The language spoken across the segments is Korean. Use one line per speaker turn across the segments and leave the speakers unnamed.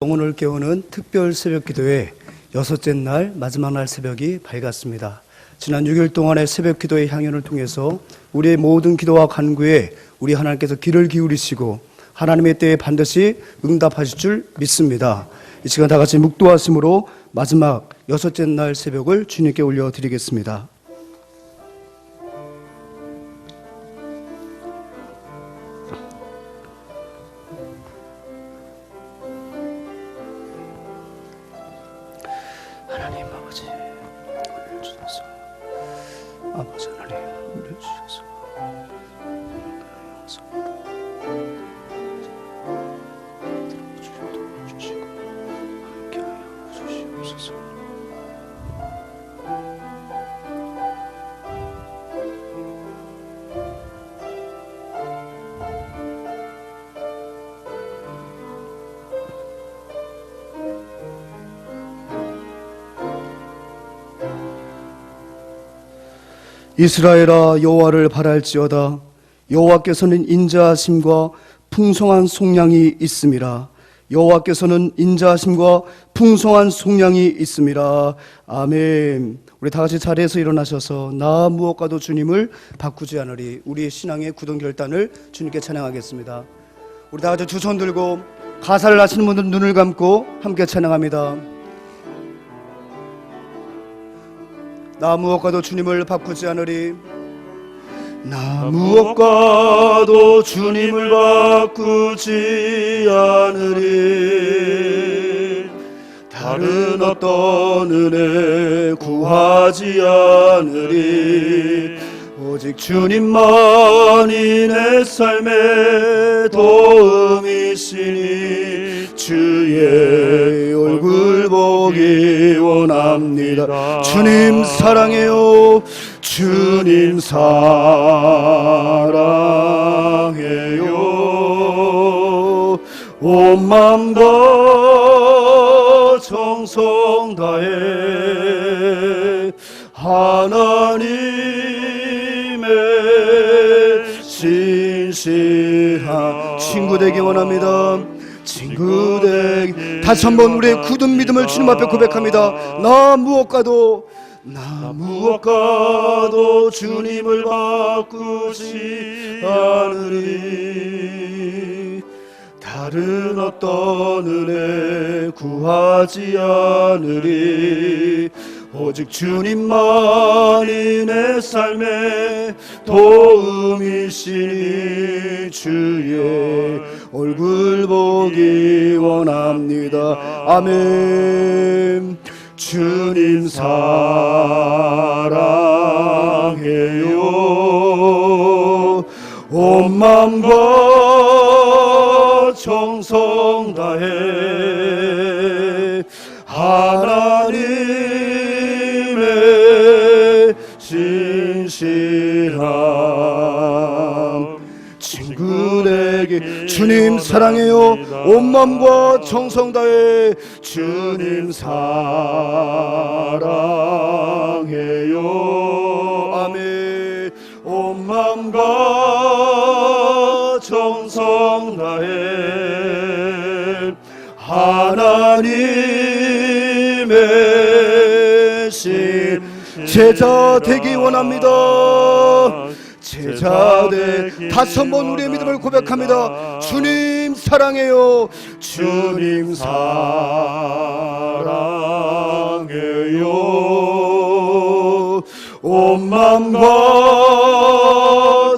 영혼을 깨우는 특별 새벽 기도회 여섯째 날 마지막 날 새벽이 밝았습니다. 지난 6일 동안의 새벽 기도의 향연을 통해서 우리의 모든 기도와 간구에 우리 하나님께서 귀를 기울이시고 하나님의 때에 반드시 응답하실 줄 믿습니다. 이 시간 다 같이 묵도하심으로 마지막 여섯째 날 새벽을 주님께 올려드리겠습니다. 하나님 아버지 은혜를 주셔서 아버지 하나님 은혜를 주셔서 주시고 함께하여 주시옵소서. 이스라엘아 여호와를 바랄지어다. 여호와께서는 인자하심과 풍성한 속량이 있음이라. 여호와께서는 인자하심과 풍성한 속량이 있음이라. 아멘. 우리 다 같이 자리에서 일어나셔서 나 무엇과도 주님을 바꾸지 않으리. 우리의 신앙의 굳은 결단을 주님께 찬양하겠습니다. 우리 다 같이 두 손 들고 가사를 아시는 분들은 눈을 감고 함께 찬양합니다. 나 무엇과도 주님을 바꾸지 않으리. 나 무엇과도 주님을 바꾸지 않으리. 다른 어떤 은혜 구하지 않으리. 오직 주님만이 내 삶의 도움이시니 주의 얼굴 보기 원합니다. 주님 사랑해요. 주님 사랑해요. 온 마음과 정성 다해 하나님의 신실한 친구 되기 원합니다. 친구 되기. 다시 한번 우리의 굳은 믿음을 주님 앞에 고백합니다. 나 무엇과도 주님을 바꾸지 않으리. 다른 어떤 은혜 구하지 않으리. 오직 주님만이 내 삶의 도움이시니 주의 얼굴 보기 원합니다. 아멘. 주님 사랑해요. 온 마음과 정성 다해 하나님의 신실한 친구 되기. 주님 사랑해요. 온 마음과 정성 다해 주님 사랑해요. 아멘. 온 마음과 정성 다해 하나님의 신 제자 되기 원합니다. 제자 되기. 다시 한번 우리의 믿음을 고백합니다. 주님 사랑해요. 주님 사랑해요. 온 마음과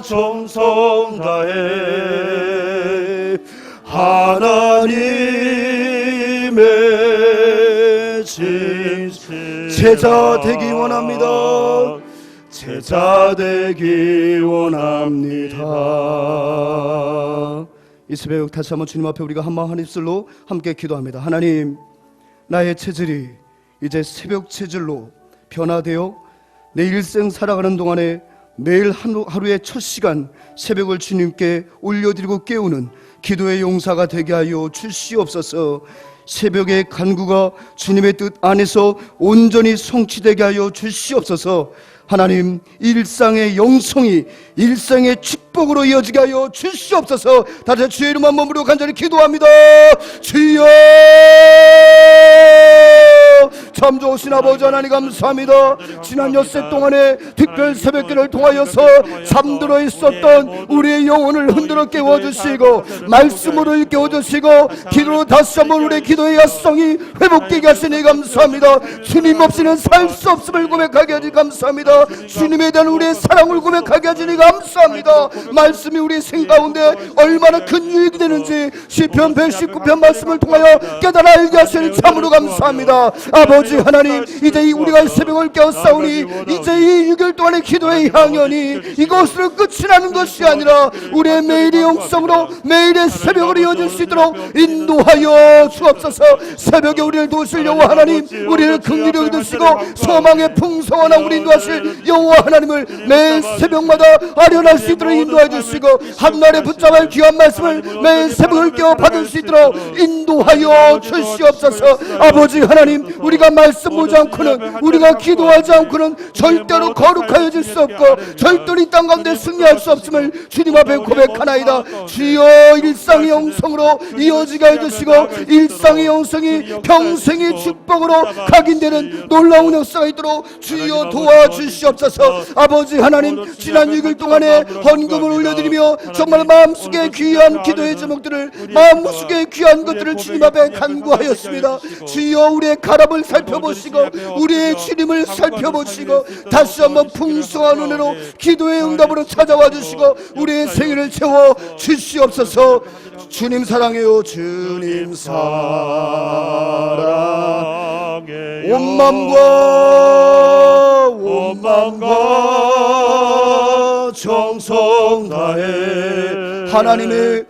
정성 다해 하나님의 제자 되기 원합니다. 제자 되기 원합니다. 이 새벽 다시 한번 주님 앞에 우리가 한마음 한입술로 함께 기도합니다. 하나님, 나의 체질이 이제 새벽 체질로 변화되어 내 일생 살아가는 동안에 매일 하루의 첫 시간 새벽을 주님께 올려드리고 깨우는 기도의 용사가 되게 하여 주시옵소서. 새벽의 간구가 주님의 뜻 안에서 온전히 성취되게 하여 주시옵소서. 하나님, 일상의 영성이 일상의 축복으로 이어지게 하여 주시옵소서. 다시 주의 이름 한 몸으로 간절히 기도합니다. 주여, 참 좋으신 아버지 하나님 감사합니다. 지난 엿새 동안에 특별 새벽기를 통하여서 잠들어 있었던 우리의 영혼을 흔들어 깨워주시고 말씀으로 깨워주시고 기도로 다시 한번 우리의 기도의 야성이 회복되게 하시니 감사합니다. 주님 없이는 살 수 없음을 고백하게 하니 감사합니다. 주님에 대한 우리의 사랑을 고백하게 하시니 감사합니다. 말씀이 우리 생각 가운데 얼마나 큰 유익이 되는지 시편 119편 말씀을 통하여 깨달아 알게 하시니 참으로 감사합니다. 아버지 하나님, 이제 우리가 새벽을 깨었사오니 이제 이 6일 동안의 기도의 향연이 이것으로 끝이 나는 것이 아니라 우리의 매일의 영성으로 매일의 새벽으로 이어질 수 있도록 인도하여 주옵소서. 새벽에 우리를 도우실 여호와 하나님, 우리를 긍휼히 여기시고 소망의 풍성한 우리 인도하실 여호와 하나님을 매일 새벽마다 아련할 수 있도록 인도해 주시고 한날에 붙잡을 귀한 말씀을 매일 새벽을 깨어 받을 수 있도록 인도하여 주시옵소서. 아버지 하나님, 우리가 말씀 보지 않고는, 우리가 기도하지 않고는 절대로 거룩하여질 수 없고 절대로 이 땅 가운데 승리할 수 없음을 주님 앞에 고백하나이다. 주여, 일상의 영성으로 이어지게 해주시고 일상의 영성이 평생의 축복으로 각인되는 놀라운 역사가 있도록 주여 도와주시옵소서. 아버지 하나님, 지난 6일 동안에 헌금을 올려드리며 정말 마음속에 귀한 기도의 제목들을, 마음속에 귀한 것들을 주님 앞에 간구하였습니다. 주여, 우리의 가람을 살펴보시고 우리의 주님을 살펴보시고 다시 한번 풍성한 은혜로 기도의 응답으로 찾아와 주시고 우리의 생일을 채워 주시옵소서. 주님 사랑해요. 주님 사랑해요. 온 마음과 정성 다해 하나님의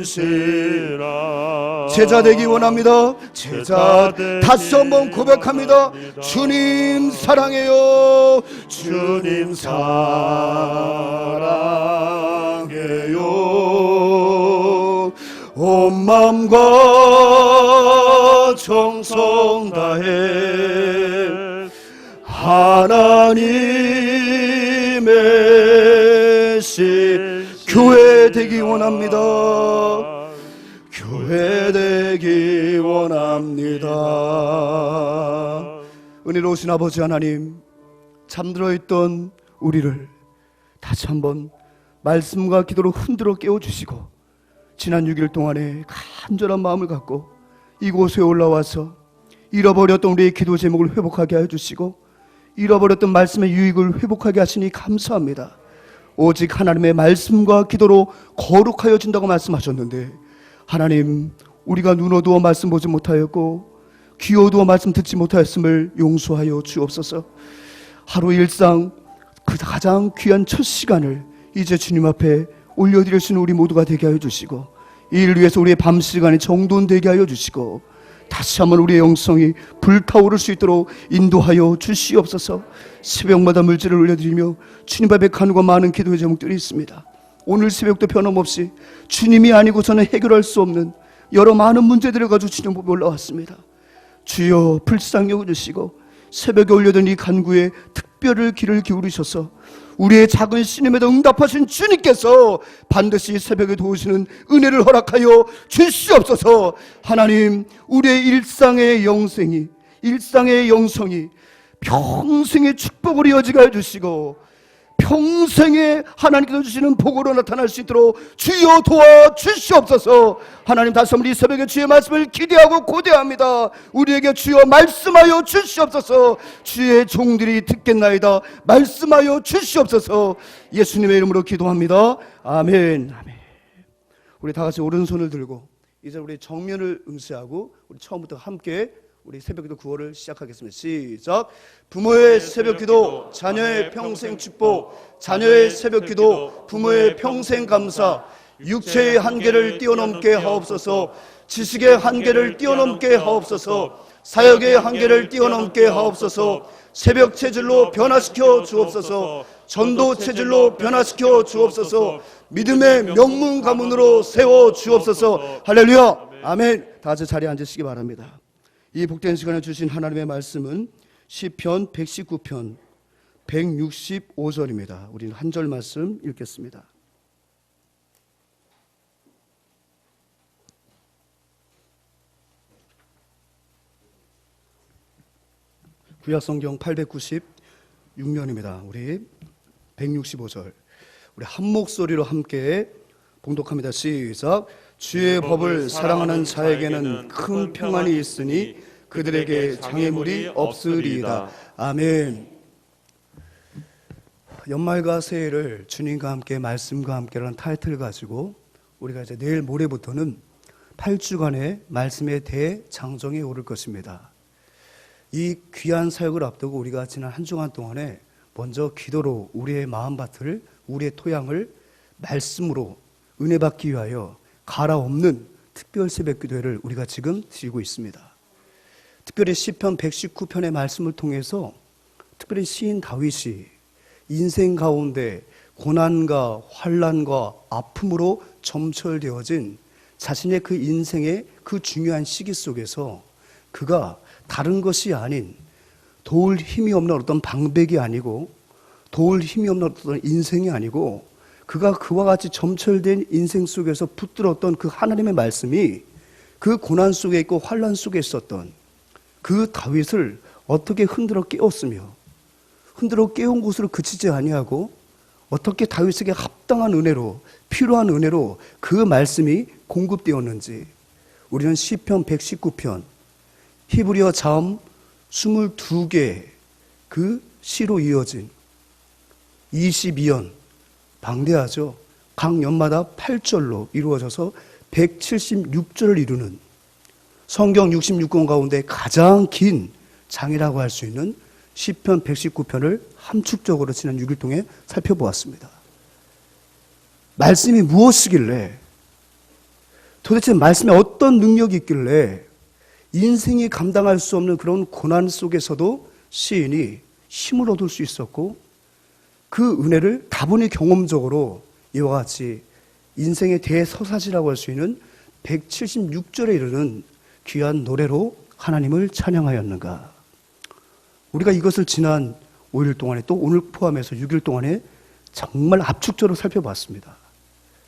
신실하라. 제자 되기 원합니다. 제자 다시 한번 고백합니다. 주님 사랑해요. 주님 사랑해요. 온 마음과 정성 다해 하나님의 교회 되기 원합니다. 교회 되기 원합니다. 은혜로우신 아버지 하나님, 잠들어 있던 우리를 다시 한번 말씀과 기도로 흔들어 깨워주시고 지난 6일 동안에 간절한 마음을 갖고 이곳에 올라와서 잃어버렸던 우리의 기도 제목을 회복하게 해주시고 잃어버렸던 말씀의 유익을 회복하게 하시니 감사합니다. 오직 하나님의 말씀과 기도로 거룩하여진다고 말씀하셨는데 하나님, 우리가 눈 어두워 말씀 보지 못하였고 귀 어두워 말씀 듣지 못하였음을 용서하여 주옵소서. 하루 일상 그 가장 귀한 첫 시간을 이제 주님 앞에 올려드릴 수 있는 우리 모두가 되게 하여 주시고 이 일을 위해서 우리의 밤 시간이 정돈되게 하여 주시고 다시 한번 우리의 영성이 불타오를 수 있도록 인도하여 주시옵소서. 새벽마다 물질을 올려드리며 주님 앞에 간구가 많은 기도의 제목들이 있습니다. 오늘 새벽도 변함없이 주님이 아니고서는 해결할 수 없는 여러 많은 문제들을 가지고 주님 앞에 올라왔습니다. 주여, 불쌍히 여겨주시고 새벽에 올려드린 이 간구에 특별히 귀를 기울이셔서 우리의 작은 신임에도 응답하신 주님께서 반드시 새벽에 도우시는 은혜를 허락하여 주시옵소서. 하나님, 우리의 일상의 영성이 평생의 축복으로 이어지게 해주시고 평생에 하나님께서 주시는 복으로 나타날 수 있도록 주여 도와주시옵소서. 하나님, 다시 한번 이 새벽에 주의 말씀을 기대하고 고대합니다. 우리에게 주여 말씀하여 주시옵소서. 주의 종들이 듣겠나이다. 말씀하여 주시옵소서. 예수님의 이름으로 기도합니다. 아멘. 아멘. 우리 다 같이 오른손을 들고 이제 우리 정면을 응시하고 우리 처음부터 함께 우리 새벽기도 구호를 시작하겠습니다. 시작. 부모의 새벽기도, 자녀의 평생 축복. 자녀의 새벽기도, 부모의 평생 감사. 육체의 한계를 뛰어넘게 하옵소서. 지식의 한계를 뛰어넘게 하옵소서. 사역의 한계를 뛰어넘게 하옵소서. 새벽 체질로 변화시켜 주옵소서. 전도 체질로 변화시켜 주옵소서. 믿음의 명문 가문으로 세워 주옵소서. 할렐루야. 아멘. 다 같이 자리에 앉으시기 바랍니다. 이 복된 시간에 주신 하나님의 말씀은 시편 119편 165절입니다. 우리는 한 절 말씀 읽겠습니다. 구약성경 896면입니다. 우리 165절 우리 한 목소리로 함께 봉독합니다. 시작. 주의 법을 사랑하는 자에게는 큰 평안이 있으니 그들에게 장애물이 없으리이다. 아멘. 연말과 새해를 주님과 함께 말씀과 함께라는 타이틀을 가지고 우리가 이제 내일 모레부터는 8주간의 말씀의 대장정에 오를 것입니다. 이 귀한 사역을 앞두고 우리가 지난 한 주간 동안에 먼저 기도로 우리의 마음밭을, 우리의 토양을 말씀으로 은혜 받기 위하여 갈아엎는 특별 새벽 기도회를 우리가 지금 드리고 있습니다. 특별히 시편 119편의 말씀을 통해서 특별히 시인 다윗이 인생 가운데 고난과 환난과 아픔으로 점철되어진 자신의 그 인생의 그 중요한 시기 속에서 그가 다른 것이 아닌 도울 힘이 없는 어떤 방백이 아니고 도울 힘이 없는 어떤 인생이 아니고 그가 그와 같이 점철된 인생 속에서 붙들었던 그 하나님의 말씀이 그 고난 속에 있고 환난 속에 있었던 그 다윗을 어떻게 흔들어 깨웠으며 흔들어 깨운 곳으로 그치지 아니하고 어떻게 다윗에게 합당한 은혜로 필요한 은혜로 그 말씀이 공급되었는지 우리는 시편 119편 히브리어 자음 22개 그 시로 이어진 22연 방대하죠. 각 연마다 8절로 이루어져서 176절을 이루는 성경 66권 가운데 가장 긴 장이라고 할 수 있는 시편 119편을 함축적으로 지난 6일 동안 살펴보았습니다. 말씀이 무엇이길래 도대체 말씀에 어떤 능력이 있길래 인생이 감당할 수 없는 그런 고난 속에서도 시인이 힘을 얻을 수 있었고 그 은혜를 다분히 경험적으로 이와 같이 인생의 대서사지라고 할 수 있는 176절에 이르는 귀한 노래로 하나님을 찬양하였는가. 우리가 이것을 지난 5일 동안에 또 오늘 포함해서 6일 동안에 정말 압축적으로 살펴봤습니다.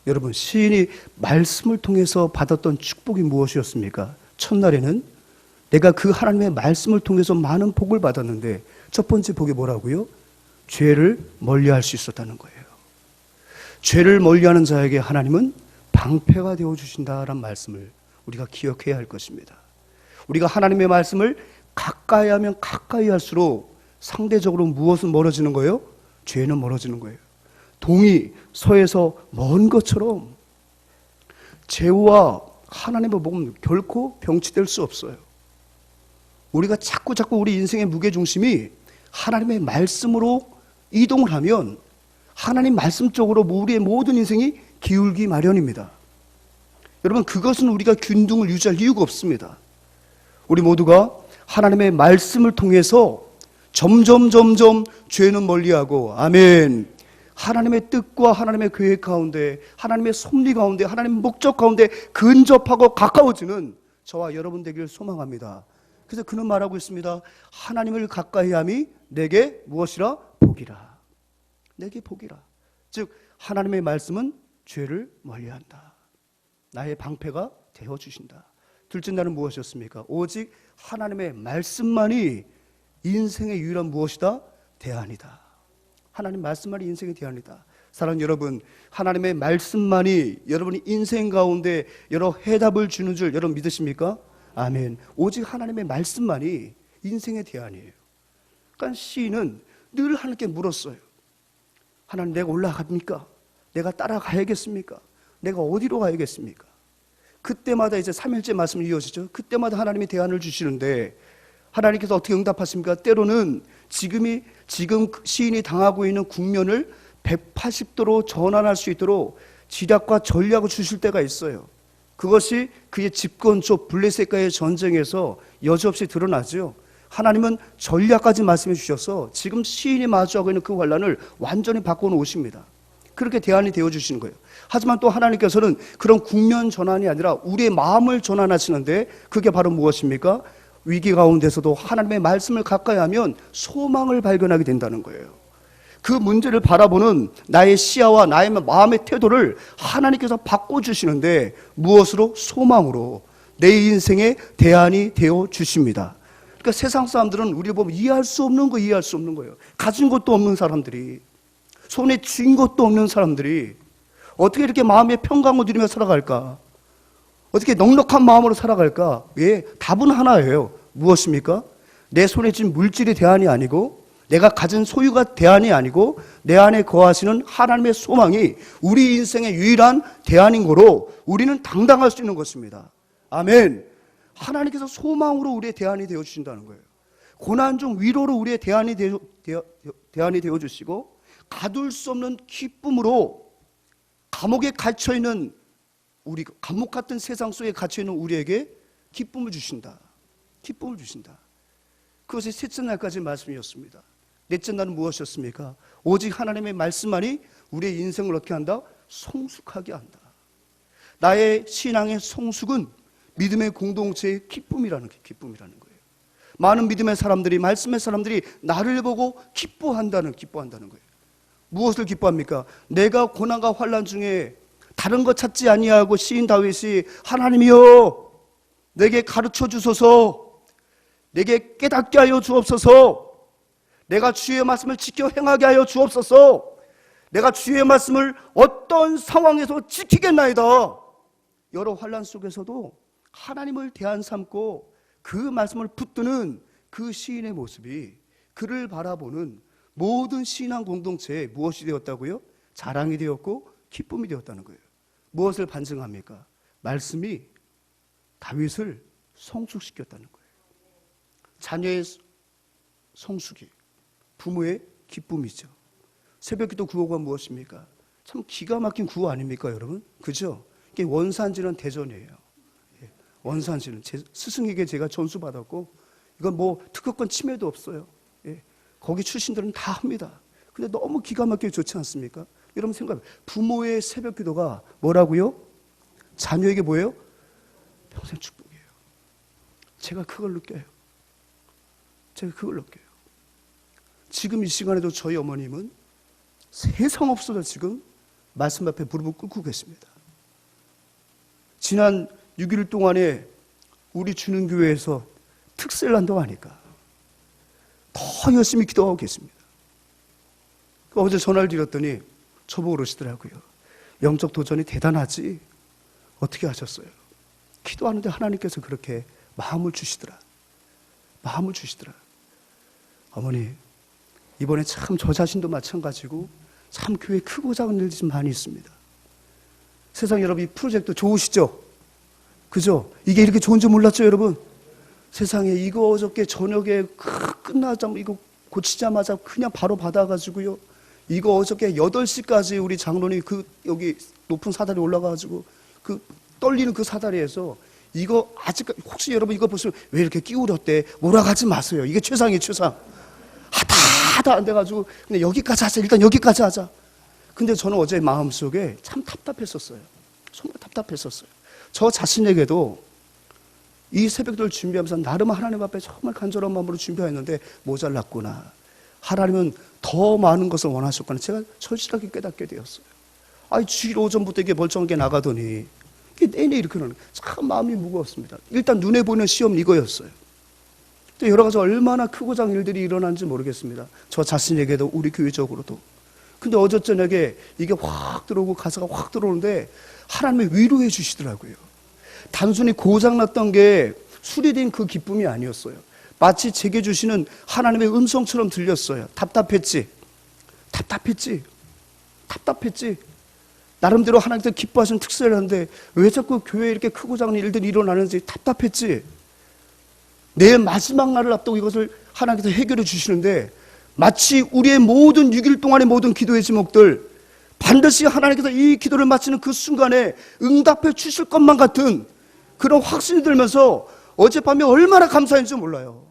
여러분, 시인이 말씀을 통해서 받았던 축복이 무엇이었습니까? 첫날에는 내가 그 하나님의 말씀을 통해서 많은 복을 받았는데 첫 번째 복이 뭐라고요? 죄를 멀리할 수 있었다는 거예요. 죄를 멀리하는 자에게 하나님은 방패가 되어주신다라는 말씀을 우리가 기억해야 할 것입니다. 우리가 하나님의 말씀을 가까이 하면 가까이 할수록 상대적으로 무엇은 멀어지는 거예요? 죄는 멀어지는 거예요. 동이 서에서 먼 것처럼 죄와 하나님의 복음은 결코 병치될 수 없어요. 우리가 자꾸 우리 인생의 무게중심이 하나님의 말씀으로 이동을 하면 하나님 말씀 쪽으로 우리의 모든 인생이 기울기 마련입니다. 여러분, 그것은 우리가 균등을 유지할 이유가 없습니다. 우리 모두가 하나님의 말씀을 통해서 점점 죄는 멀리하고, 아멘, 하나님의 뜻과 하나님의 계획 가운데, 하나님의 섭리 가운데, 하나님의 목적 가운데 근접하고 가까워지는 저와 여러분 되기를 소망합니다. 그래서 그는 말하고 있습니다. 하나님을 가까이 함이 내게 무엇이라? 복이라. 내게 복이라. 즉 하나님의 말씀은 죄를 멀리한다. 나의 방패가 되어주신다. 둘째 날은 무엇이었습니까? 오직 하나님의 말씀만이 인생의 유일한 무엇이다? 대안이다. 하나님 말씀만이 인생의 대안이다. 사랑하는 여러분, 하나님의 말씀만이 여러분이 인생 가운데 여러 해답을 주는 줄 여러분 믿으십니까? 아멘. 오직 하나님의 말씀만이 인생의 대안이에요. 그러니까 시인은 늘 하나님께 물었어요. 하나님, 내가 올라갑니까? 내가 따라가야겠습니까? 내가 어디로 가야겠습니까? 그때마다 이제 3일째 말씀이 이어지죠. 그때마다 하나님이 대안을 주시는데 하나님께서 어떻게 응답하십니까? 때로는 지금 시인이 당하고 있는 국면을 180도로 전환할 수 있도록 지략과 전략을 주실 때가 있어요. 그것이 그의 집권조 블레셋과의 전쟁에서 여지없이 드러나죠. 하나님은 전략까지 말씀해 주셔서 지금 시인이 마주하고 있는 그 환난을 완전히 바꿔놓으십니다. 그렇게 대안이 되어주시는 거예요. 하지만 또 하나님께서는 그런 국면 전환이 아니라 우리의 마음을 전환하시는데 그게 바로 무엇입니까? 위기 가운데서도 하나님의 말씀을 가까이 하면 소망을 발견하게 된다는 거예요. 그 문제를 바라보는 나의 시야와 나의 마음의 태도를 하나님께서 바꿔주시는데 무엇으로? 소망으로 내 인생의 대안이 되어 주십니다. 그러니까 세상 사람들은 우리를 보면 이해할 수 없는 거예요. 가진 것도 없는 사람들이, 손에 쥔 것도 없는 사람들이 어떻게 이렇게 마음의 평강을 누리며 살아갈까? 어떻게 넉넉한 마음으로 살아갈까? 예, 답은 하나예요. 무엇입니까? 내 손에 쥔 물질이 대안이 아니고, 내가 가진 소유가 대안이 아니고, 내 안에 거하시는 하나님의 소망이 우리 인생의 유일한 대안인 거로 우리는 당당할 수 있는 것입니다. 아멘. 하나님께서 소망으로 우리의 대안이 되어 주신다는 거예요. 고난 중 위로로 우리의 대안이 되어 주시고, 가둘 수 없는 기쁨으로 감옥에 갇혀 있는 우리, 감옥 같은 세상 속에 갇혀 있는 우리에게 기쁨을 주신다. 기쁨을 주신다. 그것이 셋째 날까지 말씀이었습니다. 넷째 날은 무엇이었습니까? 오직 하나님의 말씀만이 우리의 인생을 어떻게 한다? 성숙하게 한다. 나의 신앙의 성숙은 믿음의 공동체의 기쁨이라는 거예요. 많은 믿음의 사람들이, 말씀의 사람들이 나를 보고 기뻐한다는 거예요. 무엇을 기뻐합니까? 내가 고난과 환난 중에 다른 것 찾지 아니하고 시인 다윗이 하나님이여 내게 가르쳐 주소서, 내게 깨닫게 하여 주옵소서, 내가 주의 말씀을 지켜 행하게 하여 주옵소서, 내가 주의 말씀을 어떤 상황에서 지키겠나이다. 여러 환난 속에서도 하나님을 대안 삼고 그 말씀을 붙드는 그 시인의 모습이 그를 바라보는 모든 신앙 공동체에 무엇이 되었다고요? 자랑이 되었고 기쁨이 되었다는 거예요. 무엇을 반증합니까? 말씀이 다윗을 성숙시켰다는 거예요. 자녀의 성숙이 부모의 기쁨이죠. 새벽기도 구호가 무엇입니까? 참 기가 막힌 구호 아닙니까, 여러분? 그죠? 이게 원산지는 대전이에요. 원산지는 제 스승에게 제가 전수 받았고, 이건 뭐 특허권 침해도 없어요. 거기 출신들은 다 합니다. 근데 너무 기가 막히게 좋지 않습니까? 여러분 생각해, 부모의 새벽 기도가 뭐라고요? 자녀에게 뭐예요? 평생 축복이에요. 제가 그걸 느껴요. 지금 이 시간에도 저희 어머님은 세상 없어서 지금 말씀 앞에 무릎을 꿇고 계십니다. 지난 6일 동안에 우리 주는 교회에서 특세를 한다고 하니까 더 열심히 기도하고 계십니다. 어제 전화를 드렸더니 저보고 그러시더라고요. 영적 도전이 대단하지. 어떻게 하셨어요? 기도하는데 하나님께서 그렇게 마음을 주시더라. 어머니, 이번에 참 저 자신도 마찬가지고 참 교회 크고 작은 일이 좀 많이 있습니다. 세상 여러분, 이 프로젝트 좋으시죠? 그죠? 이게 이렇게 좋은 줄 몰랐죠, 여러분? 세상에 이거 어저께 저녁에 끝나자마자 이거 고치자마자 그냥 바로 받아가지고요. 이거 어저께 8시까지 우리 장로님 여기 높은 사다리 올라가가지고 떨리는 그 사다리에서 이거 아직 혹시 여러분 이거 보시면 왜 이렇게 끼우렸대? 몰아가지 마세요. 이게 최상이에요, 최상. 하다 안 돼가지고 근데 여기까지 하자. 일단 여기까지 하자. 근데 저는 어제 마음속에 참 답답했었어요. 정말 답답했었어요. 저 자신에게도 이 새벽들 준비하면서 나름 하나님 앞에 정말 간절한 마음으로 준비했는데 모자랐구나. 하나님은 더 많은 것을 원하셨구나. 제가 절실하게 깨닫게 되었어요. 주일 오전부터 이게 멀쩡하게 나가더니 이게 내내 이렇게 나는 참 마음이 무거웠습니다. 일단 눈에 보이는 시험은 이거였어요. 또 여러 가지 얼마나 크고 작은 일들이 일어나는지 모르겠습니다. 저 자신에게도 우리 교회적으로도. 근데 어제 저녁에 이게 확 들어오고 가사가 확 들어오는데 하나님이 위로해 주시더라고요. 단순히 고장났던 게 수리된 그 기쁨이 아니었어요. 마치 제게 주시는 하나님의 음성처럼 들렸어요. 답답했지. 나름대로 하나님께서 기뻐하시는 특세를 하는데 왜 자꾸 교회에 이렇게 크고 작은 일들이 일어나는지 답답했지. 내 마지막 날을 앞두고 이것을 하나님께서 해결해 주시는데 마치 우리의 모든 6일 동안의 모든 기도의 제목들 반드시 하나님께서 이 기도를 마치는 그 순간에 응답해 주실 것만 같은 그런 확신이 들면서 어젯밤에 얼마나 감사했는지 몰라요.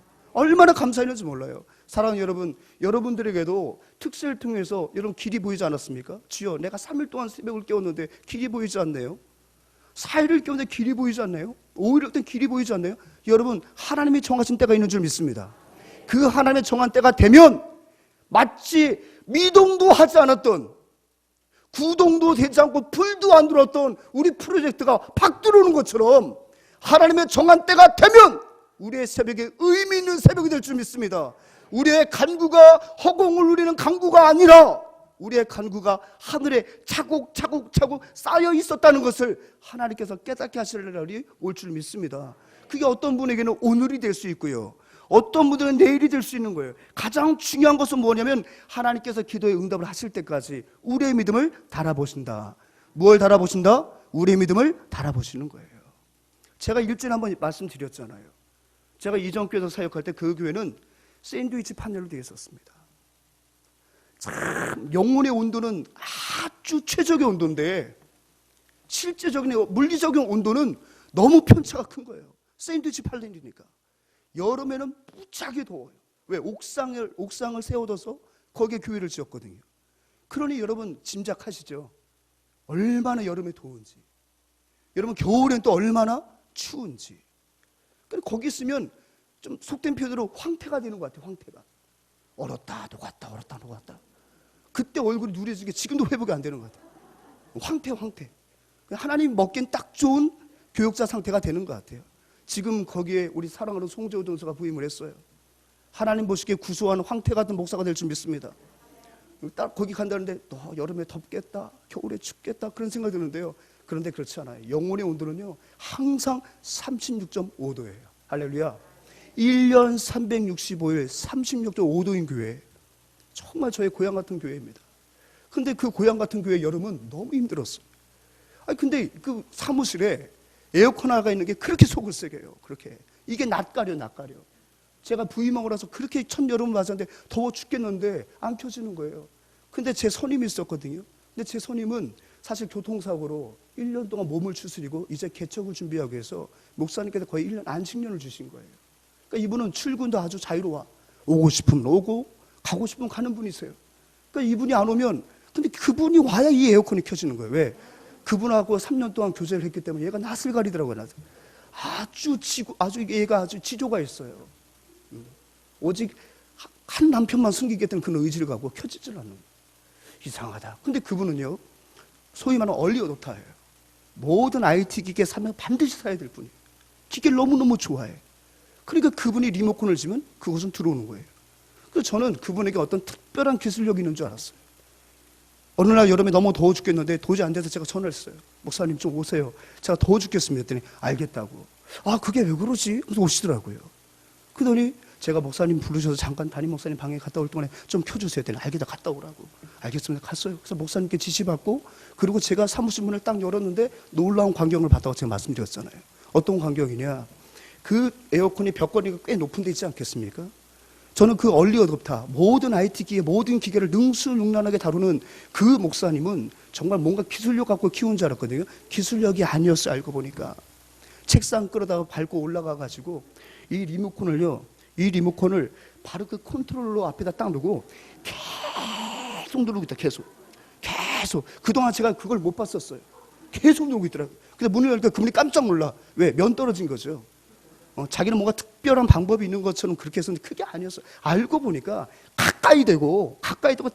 사랑하는 여러분, 여러분들에게도 특세를 통해서 여러분 길이 보이지 않았습니까? 주여, 내가 3일 동안 새벽을 깨웠는데 길이 보이지 않네요. 4일을 깨웠는데 길이 보이지 않네요. 5일을 땐 길이 보이지 않네요. 여러분, 하나님이 정하신 때가 있는 줄 믿습니다. 그 하나님의 정한 때가 되면 마치 미동도 하지 않았던, 구동도 되지 않고 불도 안 들어왔던 우리 프로젝트가 팍 들어오는 것처럼 하나님의 정한 때가 되면 우리의 새벽에 의미 있는 새벽이 될 줄 믿습니다. 우리의 간구가 허공을 누리는 간구가 아니라 우리의 간구가 하늘에 차곡차곡 쌓여 있었다는 것을 하나님께서 깨닫게 하실 날이 올 줄 믿습니다. 그게 어떤 분에게는 오늘이 될 수 있고요, 어떤 분들은 내일이 될 수 있는 거예요. 가장 중요한 것은 뭐냐면 하나님께서 기도에 응답을 하실 때까지 우리의 믿음을 달아보신다. 무엇을 달아보신다? 우리의 믿음을 달아보시는 거예요. 제가 일전에 한번 말씀드렸잖아요. 제가 이전 교회에서 사역할 때 그 교회는 샌드위치 판넬로 되어 있었습니다. 참 영혼의 온도는 아주 최적의 온도인데 실제적인 물리적인 온도는 너무 편차가 큰 거예요. 샌드위치 판넬이니까. 여름에는 무지하게 더워요. 왜? 옥상을 세워둬서 거기에 교회를 지었거든요. 그러니 여러분 짐작하시죠? 얼마나 여름에 더운지, 여러분 겨울엔 또 얼마나 추운지. 거기 있으면 좀 속된 표현으로 황태가 되는 것 같아요. 황태가 얼었다 녹았다 얼었다 녹았다. 그때 얼굴이 누래지게 지금도 회복이 안 되는 것 같아요. 황태. 하나님 먹기엔 딱 좋은 교육자 상태가 되는 것 같아요. 지금 거기에 우리 사랑하는 송재호 동서가 부임을 했어요. 하나님 보시기에 구수한 황태 같은 목사가 될 줄 믿습니다. 딱 거기 간다는데 너 여름에 덥겠다, 겨울에 춥겠다 그런 생각이 드는데요. 그런데 그렇지 않아요. 영혼의 온도는요 항상 36.5도예요. 할렐루야. 1년 365일 36.5도인 교회, 정말 저의 고향 같은 교회입니다. 근데 그 고향 같은 교회 여름은 너무 힘들었어요. 근데 그 사무실에 에어컨 하나가 있는 게 그렇게 속을 새겨요. 그렇게 이게 낯가려. 제가 부임하고 나서 그렇게 첫 여름을 맞았는데 더워 죽겠는데 안 켜지는 거예요. 근데 제 선임이 있었거든요. 근데 제 선임은 사실 교통사고로 1년 동안 몸을 추스리고 이제 개척을 준비하기 위해서 목사님께서 거의 1년 안식년을 주신 거예요. 그러니까 이분은 출근도 아주 자유로워. 오고 싶으면 오고 가고 싶으면 가는 분이세요. 그러니까 이분이 안 오면, 근데 그분이 와야 이 에어컨이 켜지는 거예요. 왜? 그분하고 3년 동안 교제를 했기 때문에 얘가 낯을 가리더라고요. 아주 얘가 아주 지조가 있어요. 오직 한 남편만 숨기겠다는 그런 의지를 갖고 켜지질 않는 거예요. 이상하다. 근데 그분은요 소위 말하는 얼리 어댑터예요. 모든 IT 기계 사면 반드시 사야 될 분이에요. 기계를 너무너무 좋아해. 그러니까 그분이 리모컨을 쥐면 그것은 들어오는 거예요. 그래서 저는 그분에게 어떤 특별한 기술력이 있는 줄 알았어요. 어느 날 여름에 너무 더워 죽겠는데 도저히 안 돼서 제가 전화를 했어요. 목사님 좀 오세요. 제가 더워 죽겠습니다. 했더니 알겠다고. 그게 왜 그러지? 그래서 오시더라고요. 그러더니 제가 목사님 부르셔서 잠깐 담임 목사님 방에 갔다 올 동안에 좀 켜주세요. 했더니 알겠다, 갔다 오라고. 알겠습니다. 갔어요. 그래서 목사님께 지시받고, 그리고 제가 사무실 문을 딱 열었는데 놀라운 광경을 봤다고 제가 말씀드렸잖아요. 어떤 광경이냐? 그 에어컨이 벽걸이가 꽤 높은 데 있지 않겠습니까? 저는 그 얼리 어댑터, 모든 IT 기계, 모든 기계를 능수능란하게 다루는 그 목사님은 정말 뭔가 기술력 갖고 키운 줄 알았거든요. 기술력이 아니었어요. 알고 보니까 책상 끌어다가 밟고 올라가가지고 이 리모컨을 바로 그 컨트롤러 앞에다 딱 두고 계속 누르고 있다. 계속 그동안 제가 그걸 못 봤었어요. 계속 누르고 있더라고요. 근데 문을 열니까 그분이 깜짝 놀라. 왜? 면 떨어진 거죠. 자기는 뭔가 특별한 방법이 있는 것처럼 그렇게 했었는데 그게 아니었어요. 알고 보니까 가까이 되고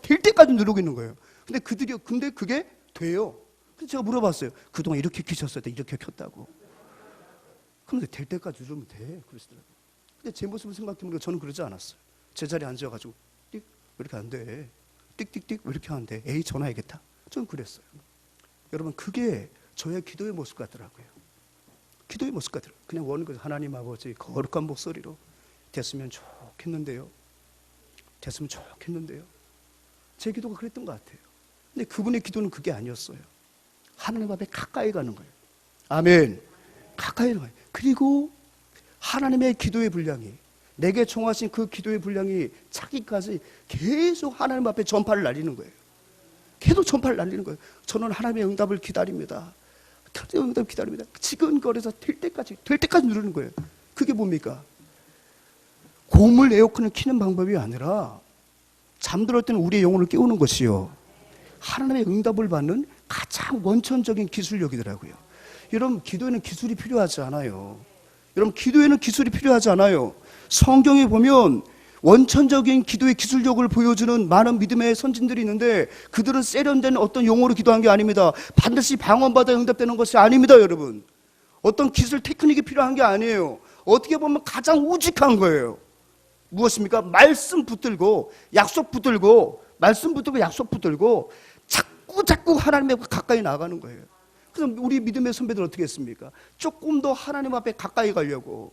될 때까지 누르고 있는 거예요. 근데 그게 돼요. 그래서 제가 물어봤어요. 그동안 이렇게 켜셨을 때 이렇게 켰다고. 그런데 될 때까지 누르면 돼. 그러시더라고요. 근데 제 모습을 생각해보니까 저는 그러지 않았어요. 제 자리에 앉아가지고 띡, 왜 이렇게 안 돼? 띡띡띡, 왜 이렇게 안 돼? 에이, 전화해야겠다. 저는 그랬어요. 여러분, 그게 저의 기도의 모습 같더라고요. 기도의 모습 같더라고요. 그냥 원하는 거죠. 하나님 아버지, 거룩한 목소리로 됐으면 좋겠는데요. 제 기도가 그랬던 것 같아요. 근데 그분의 기도는 그게 아니었어요. 하나님 앞에 가까이 가는 거예요. 아멘. 가까이 가는 거예요. 그리고 하나님의 기도의 분량이, 내게 청하신 그 기도의 분량이 차기까지 계속 하나님 앞에 전파를 날리는 거예요. 계속 전파를 날리는 거예요. 저는 하나님의 응답을 기다립니다. 응답을 기다립니다. 지근거려서 될 때까지 누르는 거예요. 그게 뭡니까? 고물 에어컨을 켜는 방법이 아니라 잠들을 때는 우리의 영혼을 깨우는 것이요, 하나님의 응답을 받는 가장 원천적인 기술력이더라고요. 여러분, 기도에는 기술이 필요하지 않아요. 여러분, 기도에는 기술이 필요하지 않아요. 성경에 보면 원천적인 기도의 기술력을 보여주는 많은 믿음의 선진들이 있는데 그들은 세련된 어떤 용어로 기도한 게 아닙니다. 반드시 방언받아 응답되는 것이 아닙니다, 여러분. 어떤 기술 테크닉이 필요한 게 아니에요. 어떻게 보면 가장 우직한 거예요. 무엇입니까? 말씀 붙들고 약속 붙들고 말씀 붙들고 약속 붙들고 자꾸 하나님 앞에 가까이 나가는 거예요. 그래서 우리 믿음의 선배들 어떻게 했습니까? 조금 더 하나님 앞에 가까이 가려고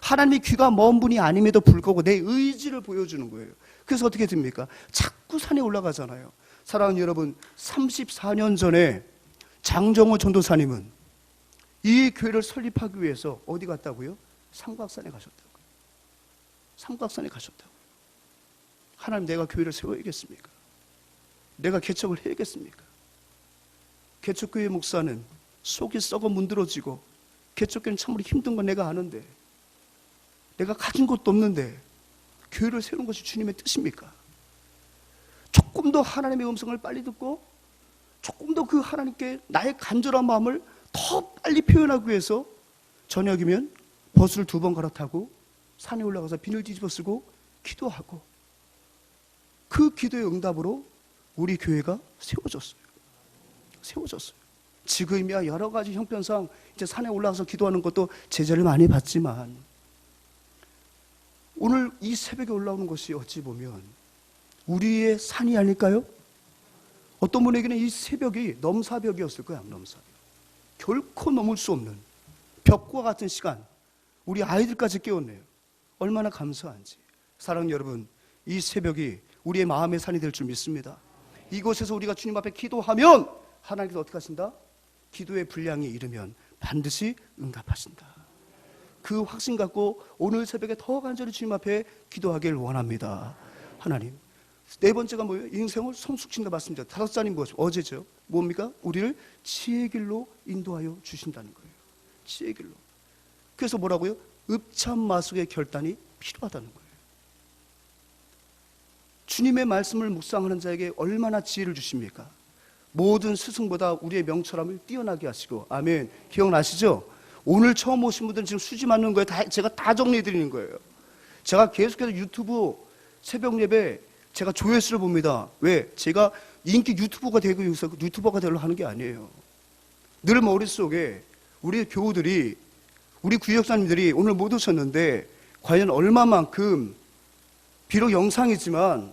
하나님의 귀가 먼 분이 아님에도 불구하고 내 의지를 보여주는 거예요. 그래서 어떻게 됩니까? 자꾸 산에 올라가잖아요. 사랑하는 여러분, 34년 전에 장정호 전도사님은 이 교회를 설립하기 위해서 어디 갔다고요? 삼각산에 가셨다고요. 삼각산에 가셨다고요. 하나님, 내가 교회를 세워야겠습니까? 내가 개척을 해야겠습니까? 개척교회 목사는 속이 썩어 문드러지고 개척교회는 참으로 힘든 건 내가 아는데 내가 가진 것도 없는데 교회를 세우는 것이 주님의 뜻입니까? 조금 더 하나님의 음성을 빨리 듣고 조금 더 그 하나님께 나의 간절한 마음을 더 빨리 표현하기 위해서 저녁이면 버스를 2번 갈아타고 산에 올라가서 비늘 뒤집어 쓰고 기도하고 그 기도의 응답으로 우리 교회가 세워졌어요. 지금이야 여러 가지 형편상 이제 산에 올라가서 기도하는 것도 제자를 많이 받지만 오늘 이 새벽에 올라오는 것이 어찌 보면 우리의 산이 아닐까요? 어떤 분에게는 이 새벽이 넘사벽이었을 거야. 넘사벽. 결코 넘을 수 없는 벽과 같은 시간, 우리 아이들까지 깨웠네요. 얼마나 감사한지. 사랑하는 여러분, 이 새벽이 우리의 마음의 산이 될 줄 믿습니다. 이곳에서 우리가 주님 앞에 기도하면 하나님께서 어떻게 하신다? 기도의 분량이 이르면 반드시 응답하신다. 그 확신 갖고 오늘 새벽에 더 간절히 주님 앞에 기도하길 원합니다. 하나님, 네 번째가 뭐예요? 인생을 성숙신다 말씀드렸죠. 5잔이 무엇이죠? 어제죠. 뭡니까? 우리를 지혜의 길로 인도하여 주신다는 거예요. 지혜의 길로. 그래서 뭐라고요? 읍참마숙의 결단이 필요하다는 거예요. 주님의 말씀을 묵상하는 자에게 얼마나 지혜를 주십니까? 모든 스승보다 우리의 명철함을 뛰어나게 하시고. 아멘. 기억나시죠? 오늘 처음 오신 분들은 지금 수지 맞는 거예요. 제가 다 정리해 드리는 거예요. 제가 계속해서 유튜브 새벽 예배 제가 조회수를 봅니다. 왜? 제가 인기 유튜버가 되기 위해서 유튜버가 되려고 하는 게 아니에요. 늘 머릿속에 우리 교우들이, 우리 구역사님들이 오늘 못 오셨는데 과연 얼마만큼, 비록 영상이지만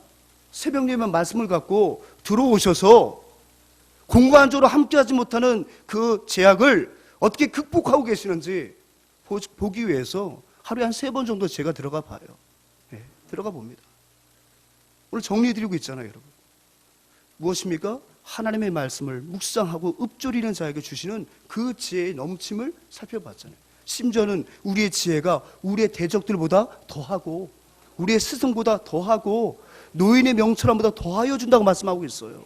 새벽 예배 말씀을 갖고 들어오셔서 공간적으로 함께하지 못하는 그 제약을 어떻게 극복하고 계시는지 보기 위해서 하루에 한 3번 정도 제가 들어가 봐요. 네, 들어가 봅니다. 오늘 정리해드리고 있잖아요, 여러분. 무엇입니까? 하나님의 말씀을 묵상하고 읊조리는 자에게 주시는 그 지혜의 넘침을 살펴봤잖아요. 심지어는 우리의 지혜가 우리의 대적들보다 더하고 우리의 스승보다 더하고 노인의 명철함보다 더하여 준다고 말씀하고 있어요.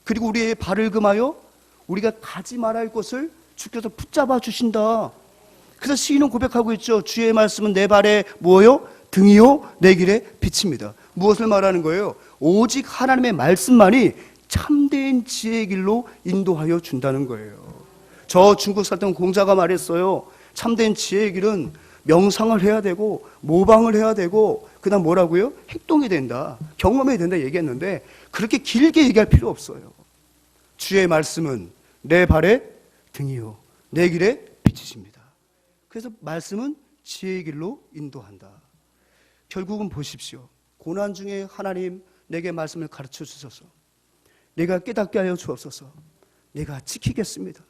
그리고 우리의 발을 금하여 우리가 가지 말아야 할 것을 주께서 붙잡아 주신다. 그래서 시인은 고백하고 있죠. 주의 말씀은 내 발에 뭐요? 등이요 내 길에 빛입니다. 무엇을 말하는 거예요? 오직 하나님의 말씀만이 참된 지혜의 길로 인도하여 준다는 거예요. 저 중국 살던 공자가 말했어요. 참된 지혜의 길은 명상을 해야 되고 모방을 해야 되고 그다음 뭐라고요? 행동이 된다, 경험해야 된다 얘기했는데 그렇게 길게 얘기할 필요 없어요. 주의 말씀은 내 발에 등이요 내 길에 빛이십니다. 그래서 말씀은 지혜의 길로 인도한다. 결국은 보십시오. 고난 중에 하나님 내게 말씀을 가르쳐 주셔서 내가 깨닫게 하여 주옵소서. 내가 지키겠습니다.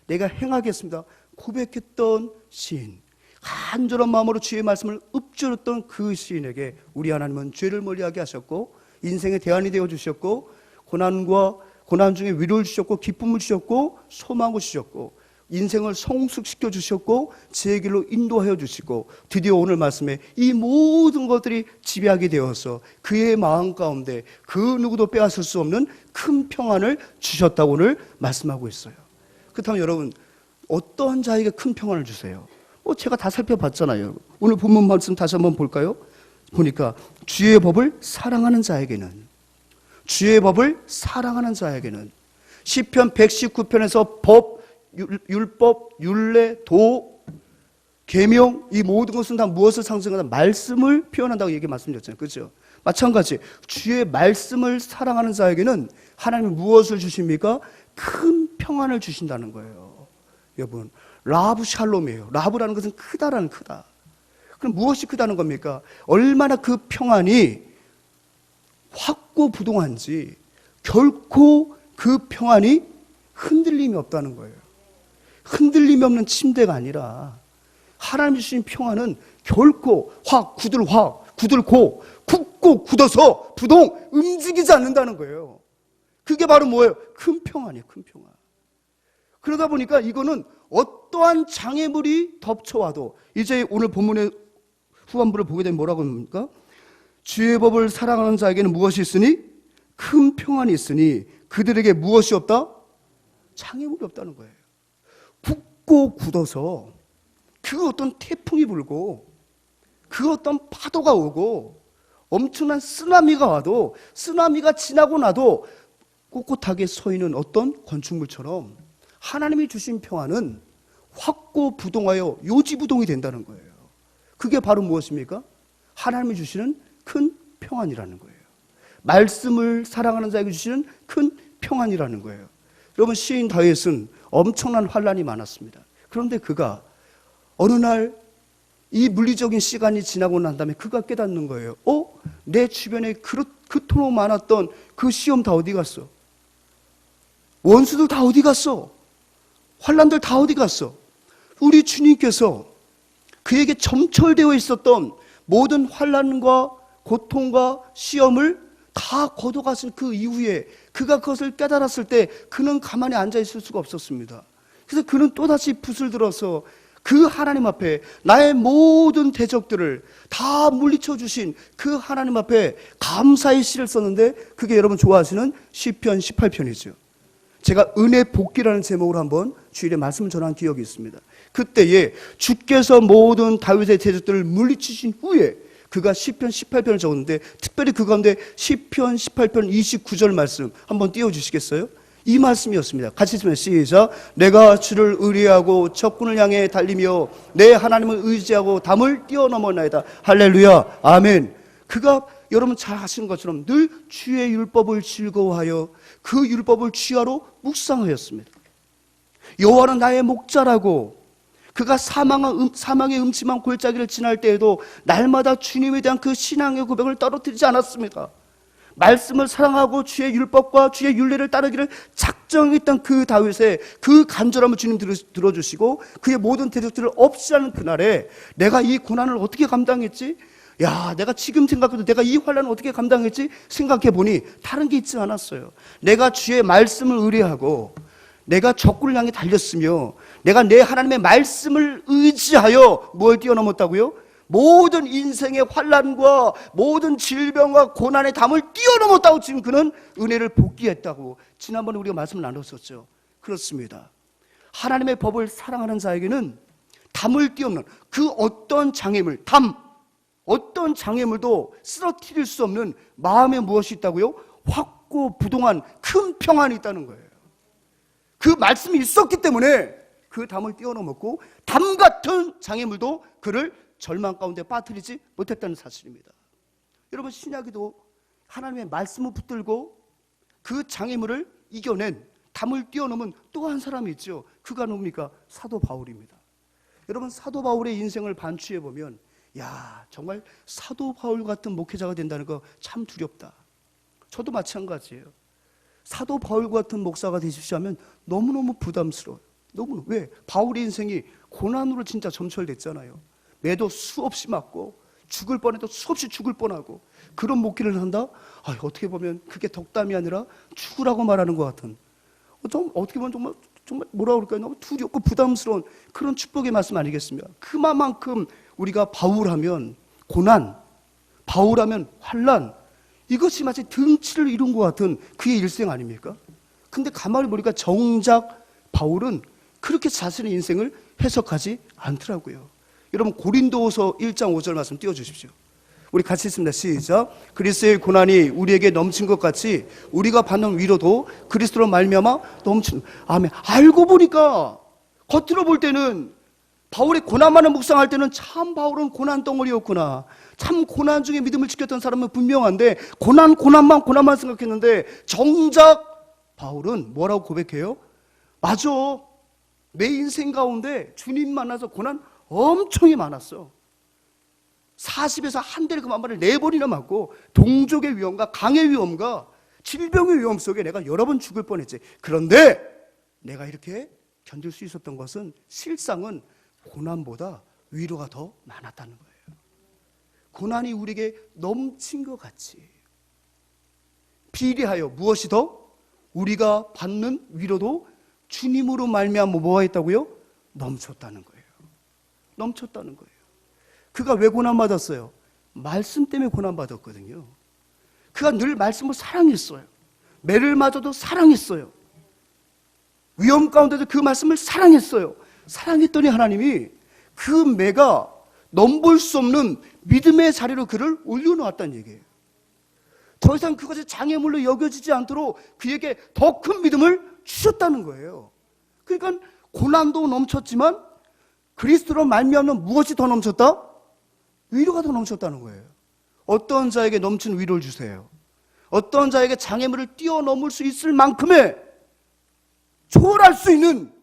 내가 행하겠습니다. 고백했던 시인, 간절한 마음으로 주의 말씀을 읊조렸던 그 시인에게 우리 하나님은 죄를 멀리하게 하셨고 인생의 대안이 되어 주셨고 고난 중에 위로를 주셨고 기쁨을 주셨고 소망을 주셨고 인생을 성숙시켜 주셨고 지혜의 길로 인도하여 주시고 드디어 오늘 말씀에 이 모든 것들이 지배하게 되어서 그의 마음 가운데 그 누구도 빼앗을 수 없는 큰 평안을 주셨다고 오늘 말씀하고 있어요. 그렇다면 여러분, 어떠한 자에게 큰 평안을 주세요? 제가 다 살펴봤잖아요. 오늘 본문 말씀 다시 한번 볼까요? 보니까 주의 법을 사랑하는 자에게는, 주의 법을 사랑하는 자에게는 시편 119편에서 법, 율법, 율례, 계명, 이 모든 것은 다 무엇을 상징하다? 말씀을 표현한다고 얘기 말씀드렸잖아요. 그렇죠? 마찬가지 주의 말씀을 사랑하는 자에게는 하나님은 무엇을 주십니까? 큰 평안을 주신다는 거예요. 여러분, 라브 샬롬이에요. 라브라는 것은 크다라는 크다. 그럼 무엇이 크다는 겁니까? 얼마나 그 평안이 확고부동한지 결코 그 평안이 흔들림이 없다는 거예요. 흔들림이 없는 침대가 아니라 하나님이 주신 평안은 결코 굳고 굳어서 부동 움직이지 않는다는 거예요. 그게 바로 뭐예요? 큰 평안이에요. 큰 평안. 그러다 보니까 이거는 어떠한 장애물이 덮쳐와도, 이제 오늘 본문의 후반부를 보게 되면 뭐라고 합니까? 주의 법을 사랑하는 자에게는 무엇이 있으니? 큰 평안이 있으니 그들에게 무엇이 없다? 장애물이 없다는 거예요. 굳고 굳어서 그 어떤 태풍이 불고 그 어떤 파도가 오고 엄청난 쓰나미가 와도, 쓰나미가 지나고 나도 꼿꼿하게 서 있는 어떤 건축물처럼 하나님이 주신 평안은 확고부동하여 요지부동이 된다는 거예요. 그게 바로 무엇입니까? 하나님이 주시는 큰 평안이라는 거예요. 말씀을 사랑하는 자에게 주시는 큰 평안이라는 거예요. 여러분, 시인 다윗은 엄청난 환난이 많았습니다. 그런데 그가 어느 날 이 물리적인 시간이 지나고 난 다음에 그가 깨닫는 거예요. 내 주변에 그토록 많았던 그 시험 다 어디 갔어? 원수들 다 어디 갔어? 환난들 다 어디 갔어? 우리 주님께서 그에게 점철되어 있었던 모든 환난과 고통과 시험을 다 거둬갔을 그 이후에 그가 그것을 깨달았을 때 그는 가만히 앉아 있을 수가 없었습니다. 그래서 그는 또다시 붓을 들어서 그 하나님 앞에 나의 모든 대적들을 다 물리쳐 주신 그 하나님 앞에 감사의 시를 썼는데, 그게 여러분 좋아하시는 시편 18편이죠. 제가 은혜 복귀라는 제목으로 한번 주일에 말씀을 전한 기억이 있습니다. 그때에 주께서 모든 다윗의 대적들을 물리치신 후에 그가 시편 18편을 적었는데, 특별히 그 가운데 시편 18편 29절 말씀 한번 띄워주시겠어요? 이 말씀이었습니다. 같이 읽으면 시작. 내가 주를 의뢰하고 적군을 향해 달리며 내 하나님을 의지하고 담을 뛰어넘었나이다. 할렐루야, 아멘. 그가 여러분 잘 아시는 것처럼 늘 주의 율법을 즐거워하여 그 율법을 취하로 묵상하였습니다. 여호와는 나의 목자라고, 그가 사망의 음침한 골짜기를 지날 때에도 날마다 주님에 대한 그 신앙의 고백을 떨어뜨리지 않았습니다. 말씀을 사랑하고 주의 율법과 주의 율례를 따르기를 작정했던 그 다윗의 그 간절함을 주님 들어주시고 그의 모든 대적들을 없애라는 그날에 내가 이 고난을 어떻게 감당했지? 내가 지금 생각해도 내가 이 환난을 어떻게 감당했지? 생각해 보니 다른 게 있지 않았어요. 내가 주의 말씀을 의뢰하고 내가 적군을 향해 달렸으며 내가 내 하나님의 말씀을 의지하여 뭘 뛰어넘었다고요? 모든 인생의 환난과 모든 질병과 고난의 담을 뛰어넘었다고 지금 그는 은혜를 복귀했다고 지난번에 우리가 말씀을 나눴었죠. 그렇습니다. 하나님의 법을 사랑하는 자에게는 담을 뛰어넘는 그 어떤 장애물, 어떤 장애물도 쓰러뜨릴 수 없는 마음에 무엇이 있다고요? 확고부동한 큰 평안이 있다는 거예요. 그 말씀이 있었기 때문에 그 담을 뛰어넘었고 담 같은 장애물도 그를 절망 가운데 빠뜨리지 못했다는 사실입니다. 여러분, 신약에도 하나님의 말씀을 붙들고 그 장애물을 이겨낸, 담을 뛰어넘은 또 한 사람이 있죠. 그가 누굽니까? 사도 바울입니다. 여러분, 사도 바울의 인생을 반추해 보면 정말 사도 바울 같은 목회자가 된다는 거 참 두렵다. 저도 마찬가지예요. 사도 바울 같은 목사가 되십시오 하면 너무너무 부담스러워요. 너무너무. 왜? 바울의 인생이 고난으로 진짜 점철됐잖아요. 매도 수없이 맞고 죽을 뻔해도 수없이 죽을 뻔하고 그런 목회를 한다? 어떻게 보면 그게 덕담이 아니라 죽으라고 말하는 것 같은, 좀 어떻게 보면 정말 뭐라 그럴까요? 너무 두렵고 부담스러운 그런 축복의 말씀 아니겠습니까? 그만큼 우리가 바울하면 고난, 바울하면 환난, 이것이 마치 등치를 이룬 것 같은 그의 일생 아닙니까? 근데 가만히 보니까 정작 바울은 그렇게 자신의 인생을 해석하지 않더라고요. 여러분, 고린도후서 1장 5절 말씀 띄워주십시오. 우리 같이 읽습니다. 시작. 그리스도의 고난이 우리에게 넘친 것 같이 우리가 받는 위로도 그리스도로 말미암아 넘치는. 아멘. 알고 보니까 겉으로 볼 때는 바울이 고난만을 묵상할 때는 참 바울은 고난 덩어리였구나, 참 고난 중에 믿음을 지켰던 사람은 분명한데 고난만 생각했는데, 정작 바울은 뭐라고 고백해요? 맞아, 내 인생 가운데 주님 만나서 고난 엄청이 많았어. 40에서 한 대를 그만 말을 4번이나 맞고, 동족의 위험과 강의 위험과 질병의 위험 속에 내가 여러 번 죽을 뻔했지. 그런데 내가 이렇게 견딜 수 있었던 것은 실상은 고난보다 위로가 더 많았다는 거예요. 고난이 우리에게 넘친 것 같이 비례하여 무엇이 더? 우리가 받는 위로도 주님으로 말미암아 뭐가 있다고요? 넘쳤다는 거예요. 넘쳤다는 거예요. 그가 왜 고난받았어요? 말씀 때문에 고난받았거든요. 그가 늘 말씀을 사랑했어요. 매를 맞아도 사랑했어요. 위험 가운데도 그 말씀을 사랑했어요. 사랑했더니 하나님이 그 매가 넘볼 수 없는 믿음의 자리로 그를 올려놓았다는 얘기예요. 더 이상 그것이 장애물로 여겨지지 않도록 그에게 더 큰 믿음을 주셨다는 거예요. 그러니까 고난도 넘쳤지만 그리스도로 말미암는 무엇이 더 넘쳤다? 위로가 더 넘쳤다는 거예요. 어떤 자에게 넘친 위로를 주세요? 어떤 자에게 장애물을 뛰어넘을 수 있을 만큼의 초월할 수 있는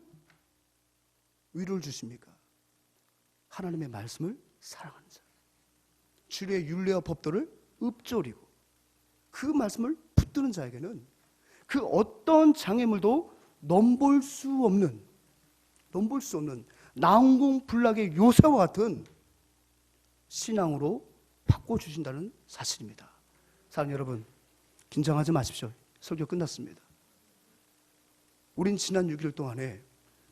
위로를 주십니까? 하나님의 말씀을 사랑하는 자, 주의 율례와 법도를 읊조리고 그 말씀을 붙드는 자에게는 그 어떤 장애물도 넘볼 수 없는 난공불락의 요새와 같은 신앙으로 바꿔주신다는 사실입니다. 사랑하는 여러분, 긴장하지 마십시오. 설교 끝났습니다. 우린 지난 6일 동안에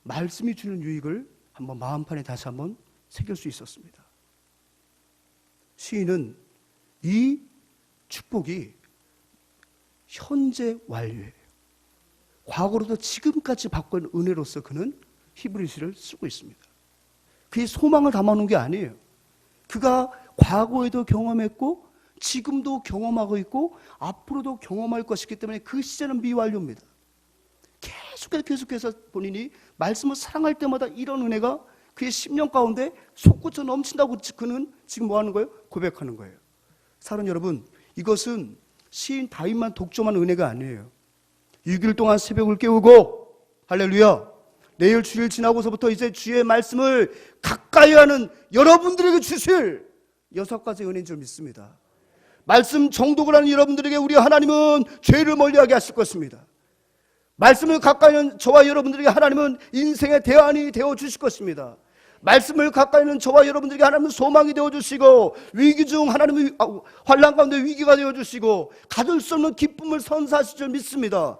말씀이 주는 유익을 한번 마음판에 다시 한번 새길 수 있었습니다. 시인은 이 축복이 현재 완료예요. 과거로부터 지금까지 바꾼 은혜로서 그는 히브리서를 쓰고 있습니다. 그의 소망을 담아놓은 게 아니에요. 그가 과거에도 경험했고 지금도 경험하고 있고 앞으로도 경험할 것이기 때문에 그 시제는 미완료입니다. 계속해서 본인이 말씀을 사랑할 때마다 이런 은혜가 그의 10년 가운데 솟구쳐 넘친다고 그는 지금 뭐 하는 거예요? 고백하는 거예요. 사랑하는 여러분, 이것은 시인 다윗만 독점한 은혜가 아니에요. 6일 동안 새벽을 깨우고 할렐루야, 내일 주일 지나고서부터 이제 주의 말씀을 가까이 하는 여러분들에게 주실 6가지 은혜인 줄 믿습니다. 말씀 정독을 하는 여러분들에게 우리 하나님은 죄를 멀리하게 하실 것입니다. 말씀을 가까이 하는 저와 여러분들에게 하나님은 인생의 대안이 되어주실 것입니다. 말씀을 가까이 하는 저와 여러분들에게 하나님은 소망이 되어주시고, 위기 중 하나님은 환난 가운데 위기가 되어주시고, 가질 수 없는 기쁨을 선사하실 줄 믿습니다.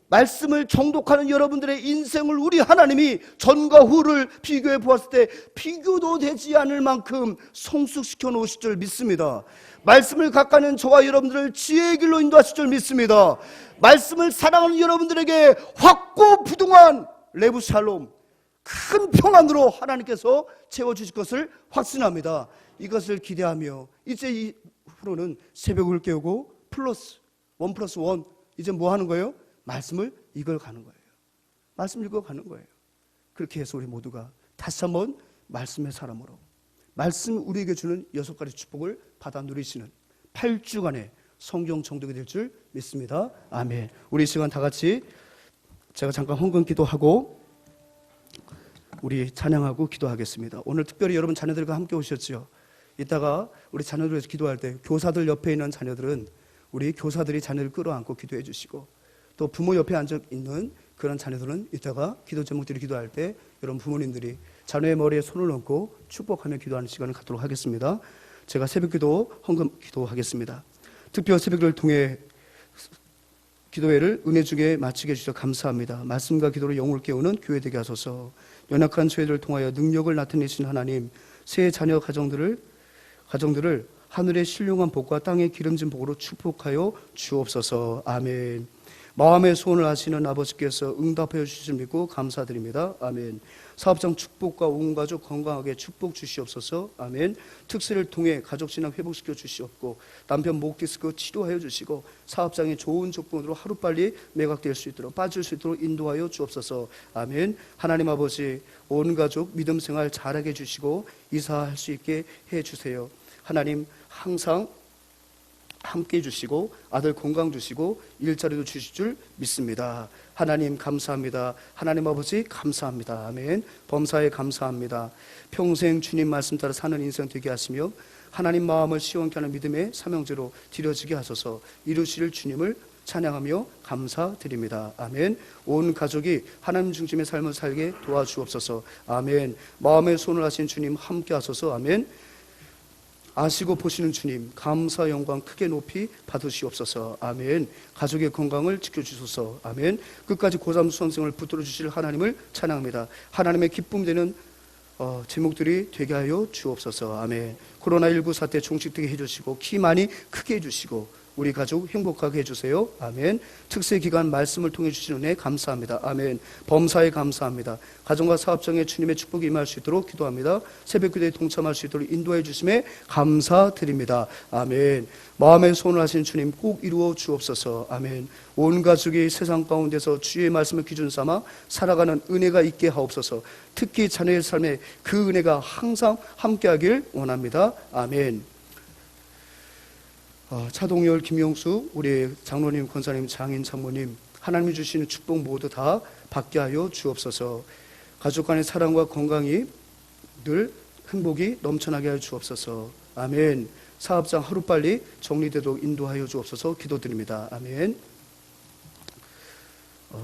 말씀을 정독하는 여러분들의 인생을 우리 하나님이 전과 후를 비교해 보았을 때 비교도 되지 않을 만큼 성숙시켜 놓으실 줄 믿습니다. 말씀을 가까이 하는 저와 여러분들을 지혜의 길로 인도하실 줄 믿습니다. 말씀을 사랑하는 여러분들에게 확고부동한 레부샬롬, 큰 평안으로 하나님께서 채워주실 것을 확신합니다. 이것을 기대하며 이제 이후로는 새벽을 깨우고 +1+1 이제 뭐 하는 거예요? 말씀을 읽어가는 거예요. 말씀 읽어가는 거예요. 그렇게 해서 우리 모두가 다시 한번 말씀의 사람으로 말씀 우리에게 주는 6가지 축복을 받아 누리시는 8주간의 성경 정독이 될 줄 믿습니다. 아멘. 우리 이 시간 다 같이 제가 잠깐 헌금 기도하고 우리 찬양하고 기도하겠습니다. 오늘 특별히 여러분 자녀들과 함께 오셨죠. 이따가 우리 자녀들 위해서 기도할 때 교사들 옆에 있는 자녀들은 우리 교사들이 자녀를 끌어안고 기도해 주시고, 또 부모 옆에 앉아 있는 그런 자녀들은 이따가 기도 제목들이 기도할 때 여러분 부모님들이 자녀의 머리에 손을 얹고 축복하며 기도하는 시간을 갖도록 하겠습니다. 제가 새벽기도 헌금 기도하겠습니다. 특별 새벽기도를 통해 기도회를 은혜 중에 마치게 해주셔서 감사합니다. 말씀과 기도로 영혼을 깨우는 교회 되게 하소서. 연약한 저희들을 통하여 능력을 나타내신 하나님, 새 자녀 가정들을 하늘의 신령한 복과 땅의 기름진 복으로 축복하여 주옵소서. 아멘. 마음의 소원을 아시는 아버지께서 응답해 주실 믿고 감사드립니다. 아멘. 사업장 축복과 온 가족 건강하게 축복 주시옵소서. 아멘. 특세를 통해 가족 신앙 회복시켜 주시옵고 남편 목 디스크 치료하여 주시고 사업장에 좋은 조건으로 하루빨리 매각될 수 있도록 빠질 수 있도록 인도하여 주옵소서. 아멘. 하나님 아버지, 온 가족 믿음 생활 잘하게 해주시고 이사할 수 있게 해주세요. 하나님 항상 함께 해주시고 아들 건강 주시고 일자리도 주실 줄 믿습니다. 하나님 감사합니다. 하나님 아버지 감사합니다. 아멘. 범사에 감사합니다. 평생 주님 말씀 따라 사는 인생 되게 하시며 하나님 마음을 시원케 하는 믿음의 사명제로 드려지게 하소서. 이루실 주님을 찬양하며 감사드립니다. 아멘. 온 가족이 하나님 중심의 삶을 살게 도와주옵소서. 아멘. 마음의 손을 하신 주님 함께 하소서. 아멘. 아시고 보시는 주님 감사 영광 크게 높이 받으시옵소서. 아멘. 가족의 건강을 지켜주소서. 아멘. 끝까지 고3 수험생을 붙들어 주실 하나님을 찬양합니다. 하나님의 기쁨 되는 제목들이 되게 하여 주옵소서. 아멘. 코로나19 사태 종식되게 해주시고 키 많이 크게 해주시고 우리 가족 행복하게 해주세요. 아멘. 특세기간 말씀을 통해 주시는 은혜 감사합니다. 아멘. 범사에 감사합니다. 가정과 사업장에 주님의 축복이 임할 수 있도록 기도합니다. 새벽기도에 동참할 수 있도록 인도해 주심에 감사드립니다. 아멘. 마음의 소원을 하신 주님 꼭 이루어 주옵소서. 아멘. 온 가족이 세상 가운데서 주의 말씀을 기준 삼아 살아가는 은혜가 있게 하옵소서. 특히 자녀의 삶에 그 은혜가 항상 함께하길 원합니다. 아멘. 차동열, 김용수, 우리 장로님, 권사님, 장인, 장모님 하나님이 주시는 축복 모두 다 받게 하여 주옵소서. 가족 간의 사랑과 건강이 늘 행복이 넘쳐나게 하여 주옵소서. 아멘. 사업장 하루빨리 정리되도록 인도하여 주옵소서 기도드립니다. 아멘.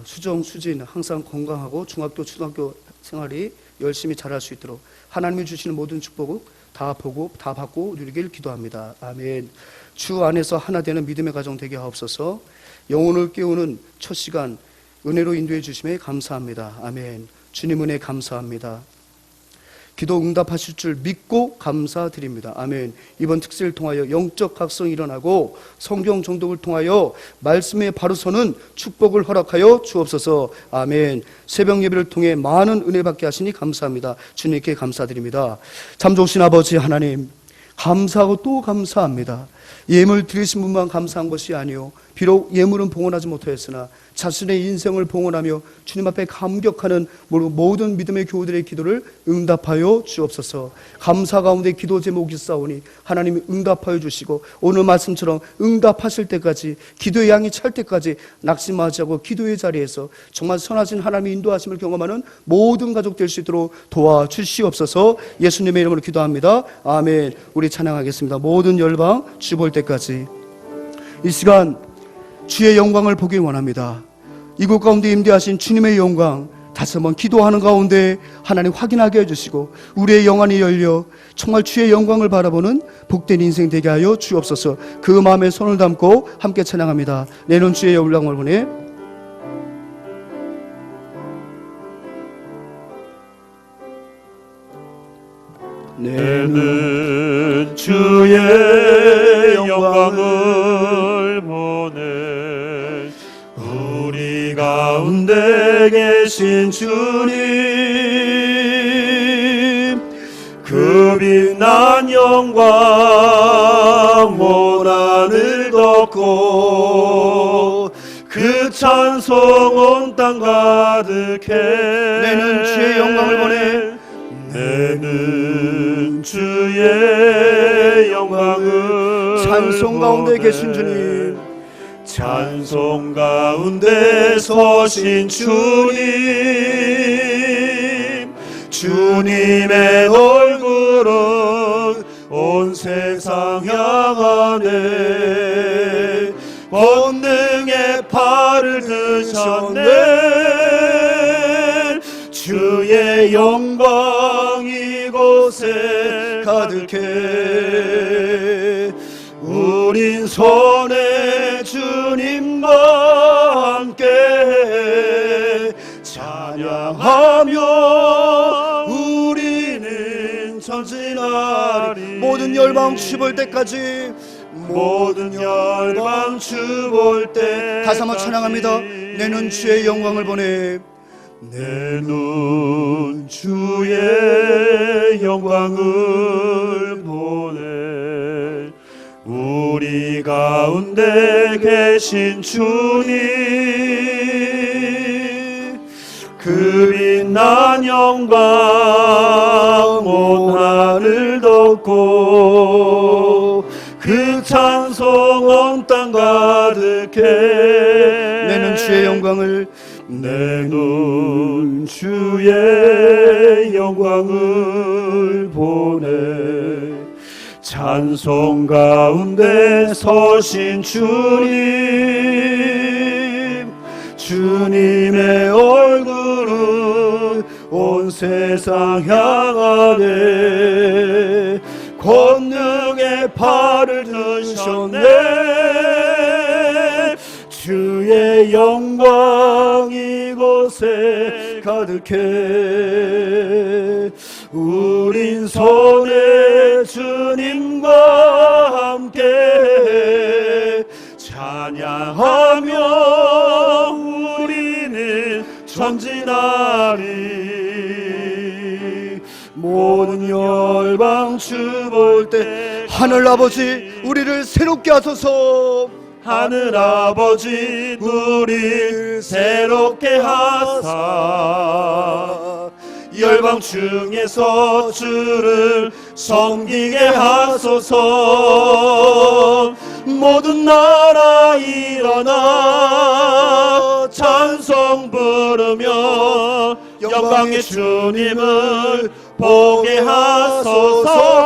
수정, 수진 항상 건강하고 중학교, 초등학교 생활이 열심히 잘할 수 있도록 하나님이 주시는 모든 축복을 다 보고 다 받고 누리길 기도합니다. 아멘. 주 안에서 하나 되는 믿음의 가정 되게 하옵소서. 영혼을 깨우는 첫 시간 은혜로 인도해 주심에 감사합니다. 아멘. 주님 은혜 감사합니다. 기도 응답하실 줄 믿고 감사드립니다. 아멘. 이번 특세를 통하여 영적 각성이 일어나고 성경 정독을 통하여 말씀에 바로 서는 축복을 허락하여 주옵소서. 아멘. 새벽 예배를 통해 많은 은혜 받게 하시니 감사합니다. 주님께 감사드립니다. 참 좋으신 아버지 하나님 감사하고 또 감사합니다. 예물 드리신 분만 감사한 것이 아니요 비록 예물은 봉헌하지 못하였으나 자신의 인생을 봉헌하며 주님 앞에 감격하는 모든 믿음의 교우들의 기도를 응답하여 주옵소서. 감사 가운데 기도 제목이 있사오니 하나님이 응답하여 주시고 오늘 말씀처럼 응답하실 때까지 기도의 양이 찰 때까지 낙심하지 않고 기도의 자리에서 정말 선하신 하나님의 인도하심을 경험하는 모든 가족 될 수 있도록 도와주시옵소서. 예수님의 이름으로 기도합니다. 아멘. 우리 찬양하겠습니다. 모든 열방 주 볼 때까지. 이 시간 주의 영광을 보기 원합니다. 이곳 가운데 임대하신 주님의 영광 다시 한번 기도하는 가운데 하나님 확인하게 해주시고 우리의 영안이 열려 정말 주의 영광을 바라보는 복된 인생 되게 하여 주옵소서. 그 마음에 손을 담고 함께 찬양합니다. 내는 주의 영광을 보내.
내는 주의 영광을 보내 우리 가운데 계신 주님 그 빛난 영광 온 하늘 덮고 그 찬송 온 땅 가득해
내는 주의 영광을 보내
내는 주의 영광을
찬송 가운데 계신 주님
찬송 가운데 서신 주님 주님의 얼굴은 온 세상 향하네 권능의 팔을 드셨네 주의 영광 이곳에 가득해 우린 손에 주님과 함께 찬양하며 우리는 전진하리
모든 열방 주볼 때까지
모든 열방 주 볼 때
다시 한번 찬양합니다. 내 눈 주의 영광을 보내.
내 눈 주의 영광을 보내. 우리 가운데 계신 주님 그 빛난 영광 온 하늘 덮고 그 찬송 온 땅 가득해.
내 눈 주의 영광을
내 눈 주의 영광을 보내. 찬송 가운데 서신 주님 주님의 얼굴은 온 세상 향하네. 권능의 팔을 드셨네. 주의 영광 이곳에 가득해. 우린 손에 주님과 함께 찬양하며 우리는 전진하리. 모든 열방 주 볼 때
하늘 아버지 우리를 새롭게 하소서.
하늘 아버지 우리를 새롭게 하사 열방 중에서 주를 섬기게 하소서. 모든 나라 일어나 찬송 부르며 영광의 주님을 보게 하소서.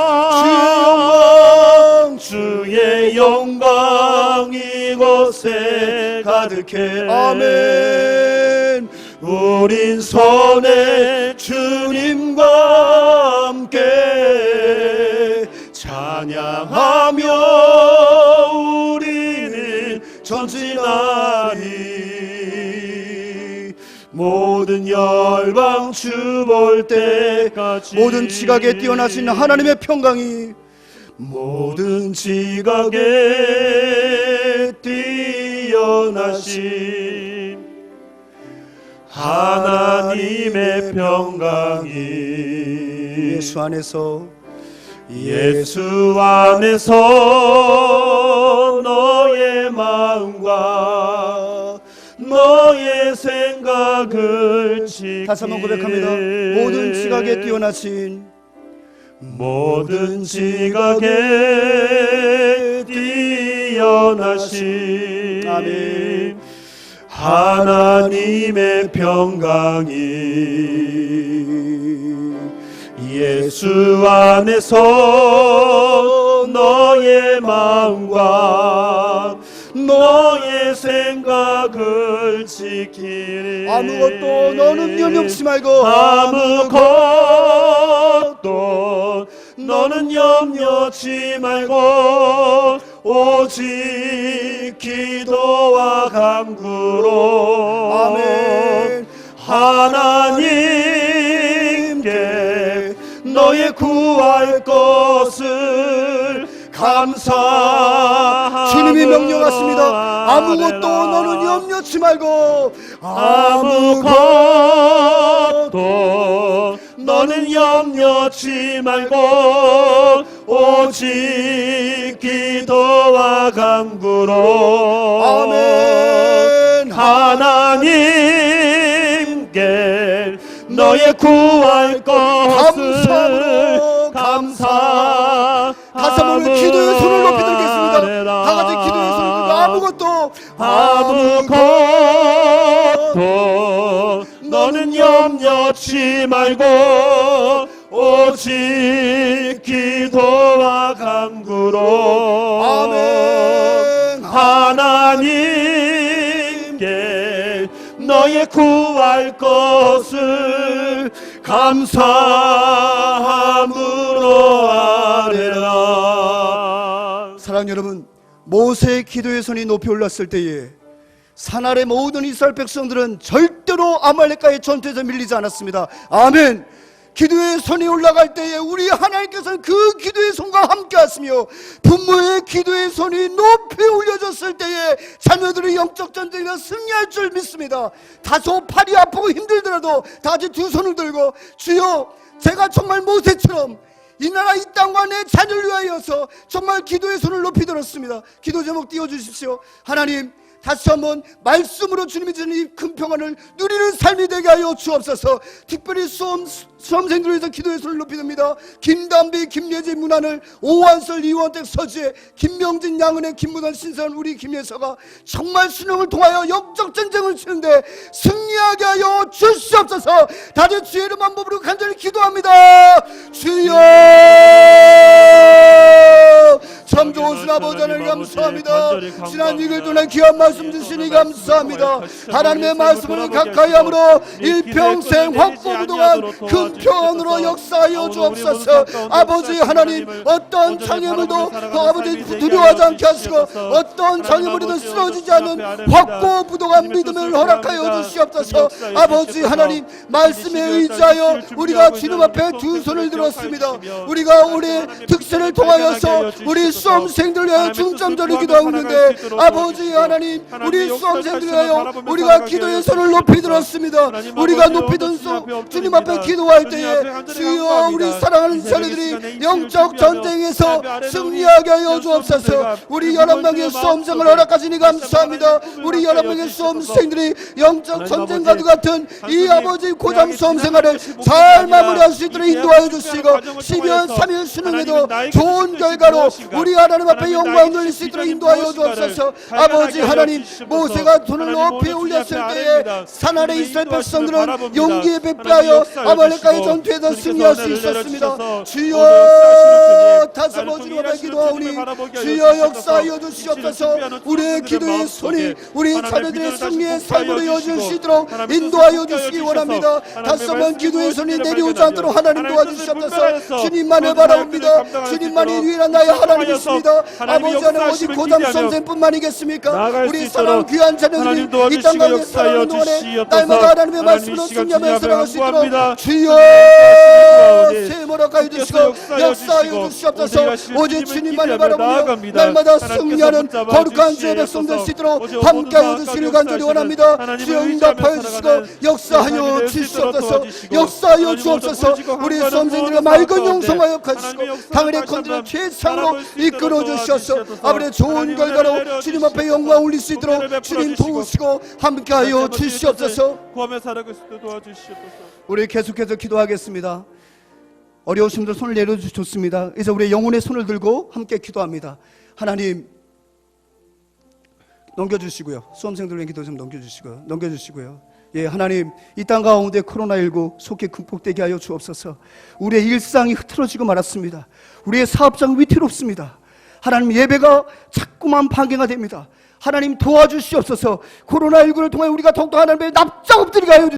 주의 영광 이곳에 가득해.
아멘.
우린 손에 주님과 함께 찬양하며 우리는 전진하리. 모든 열방 주 볼 때까지
모든 지각에 뛰어나신 하나님의 평강이
모든 지각에 뛰어나신 하나님의 평강이
예수 안에서
너의 마음과 너의 생각을 지키네.
다시 한번 고백합니다. 모든 지각에 뛰어나신
모든 지각에 뛰어나신
아멘.
하나님의 평강이 예수 안에서 너의 마음과 너의 생각을 지키리.
아무것도 너는 염려치 말고
아무것도 너는 염려치 말고 오직 기도와 간구로
아멘.
하나님께 너의 구할 것을 감사함으로
주님이 명령하십니다. 아무것도 너는 염려치 말고
아무것도 너는 염려치 말고 오직 기도와 간구로
아멘.
하나님께 너의 구할 것을 감사함으로
다시 한번 기도의 손을 높이 들겠습니다. 다 같이 기도의 손을 들고
아무것도 너는 염려치 말고 오직 기도와 간구로
아멘.
하나님께 너의 구할 것을 감사함으로 아뢰라.
사랑하는 여러분, 모세의 기도의 손이 높이 올랐을 때에 산 아래 모든 이스라엘 백성들은 절대로 아말렉과의 전투에서 밀리지 않았습니다. 아멘. 기도의 손이 올라갈 때에 우리 하나님께서는 그 기도의 손과 함께 하시며 부모의 기도의 손이 높이 올려졌을 때에 자녀들의 영적 전쟁에 승리할 줄 믿습니다. 다소 팔이 아프고 힘들더라도 다시 두 손을 들고 주여, 제가 정말 모세처럼 이 나라 이 땅과 내 자녀를 위하여서 정말 기도의 손을 높이 들었습니다. 기도 제목 띄워주십시오. 하나님, 다시 한번 말씀으로 주님이 주는 이 큰 평안을 누리는 삶이 되게 하여 주옵소서. 특별히 수험생들을 위해서 기도의 손을 높이 듭니다. 김담비, 김예지, 문하늘, 오한설, 이원택, 서지혜, 김명진, 양은혜, 김문환, 신선, 우리 김예서가 정말 수능을 통하여 영적 전쟁을 치는데 승리하게 하여 주시옵소서. 다들 주의 이름 한 몸으로 간절히 기도합니다. 주여, 참 좋으신 아버지 하나님 감사합니다. 지난 6일 동안 귀한 말씀 주시니 감사합니다. 하나님의 말씀을 가까이 함으로 일평생 확보부동한 큰 평안으로 역사하여 주옵소서. 아버지 하나님, 어떤 장애물도 아버지 두려워하지 않게 하시고 어떤 장애물이든 쓰러지지 않는 확고부동한 믿음을 허락하여 주시옵소서. 아버지 하나님, 말씀에 의지하여 우리가 주님 앞에 두 손을 들었습니다. 우리가 올해 특세를 통하여서 우리 수험생들 위하여 중점적으로 기도하고 있는데 아버지 하나님, 우리 수험생들 위하여 우리가 기도의 손을 높이 들었습니다. 우리가 높이 든 주님 앞에 기도할 때에 주여, 우리 사랑하는 자녀들이 영적 전쟁에서 승리하게 하여 주옵소서. 우리 11명의 수험생을 허락하시니 감사합니다. 우리 11명의 수험생들이 영적 전쟁과도 같은 이 아버지 고삼 수험생활을 잘 마무리할 수 있도록 인도하여 주시고 12월 3일 수능에도 좋은 결과로 우리 하나님 앞에 영광을 돌릴 수 있도록 인도하여 주옵소서. 아버지 하나님, 모세가 손을 높이 올렸을 때에 산 아래 이스라엘 백성들은 용기에 베풀하여 아말렉과의 전투에서 승리할 수 있었습니다. 주여, 다시 한번 주님 앞에 기도하오니 주여 역사하여 주시옵소서. 우리의 기도의 손이 우리 자녀들의 승리의 삶으로 이어질 수 있도록 인도하여 주시기 원합니다. 다시 한번 기도의 손이 내려오지 않도록 하나님 도와주시옵소서. 주님만을 바라옵니다. 주님만이 유일한 나의 하나님이십니다. 아버지 하나님, 오직 고담 수험생뿐만이겠습니까? 우리 사랑 귀한 자녀들이 이 땅 가운데 살아가는 동안에 날마다 하나님의 말씀으로 승리하며 살아갈 수 있도록 주여 세모락하여 주시고 역사하여 주시옵소서. 오직 주님만을 바라보며 날마다 승리하는 거룩한 주의 백성 될 수 있도록 함께하여 주시기를 간절히 원합니다. 주여 응답하여 주시고 역사하여 주시옵소서. 역사하여 주옵소서. 우리 수험생들의 맑은 영성과 역하시고 당일의 컨디를 최상으로 이끌어 주시옵소서. 아버지 좋은 결과로 주님 앞에 영광 올릴 수 있도록 주님 도우시고 함께하여 주시옵소서.
구하며 살아갈 수 있도록 도와주시옵소서.
우리 계속해서 기도하겠습니다. 어려우신 분들 손을 내려주셔도 좋습니다. 이제 우리 영혼의 손을 들고 함께 기도합니다. 하나님 넘겨주시고요. 수험생들 위해 기도 좀 넘겨주시고요. 예, 하나님, 이 땅 가운데 코로나19 속히 극복되게 하여 주옵소서. 우리의 일상이 흐트러지고 말았습니다. 우리의 사업장 위태롭습니다. 하나님, 예배가 자꾸만 방해가 됩니다. 하나님 도와주시옵소서. 코로나19를 통해 우리가 더욱더 하나님의 납작 엎드리게 하여 주옵소서.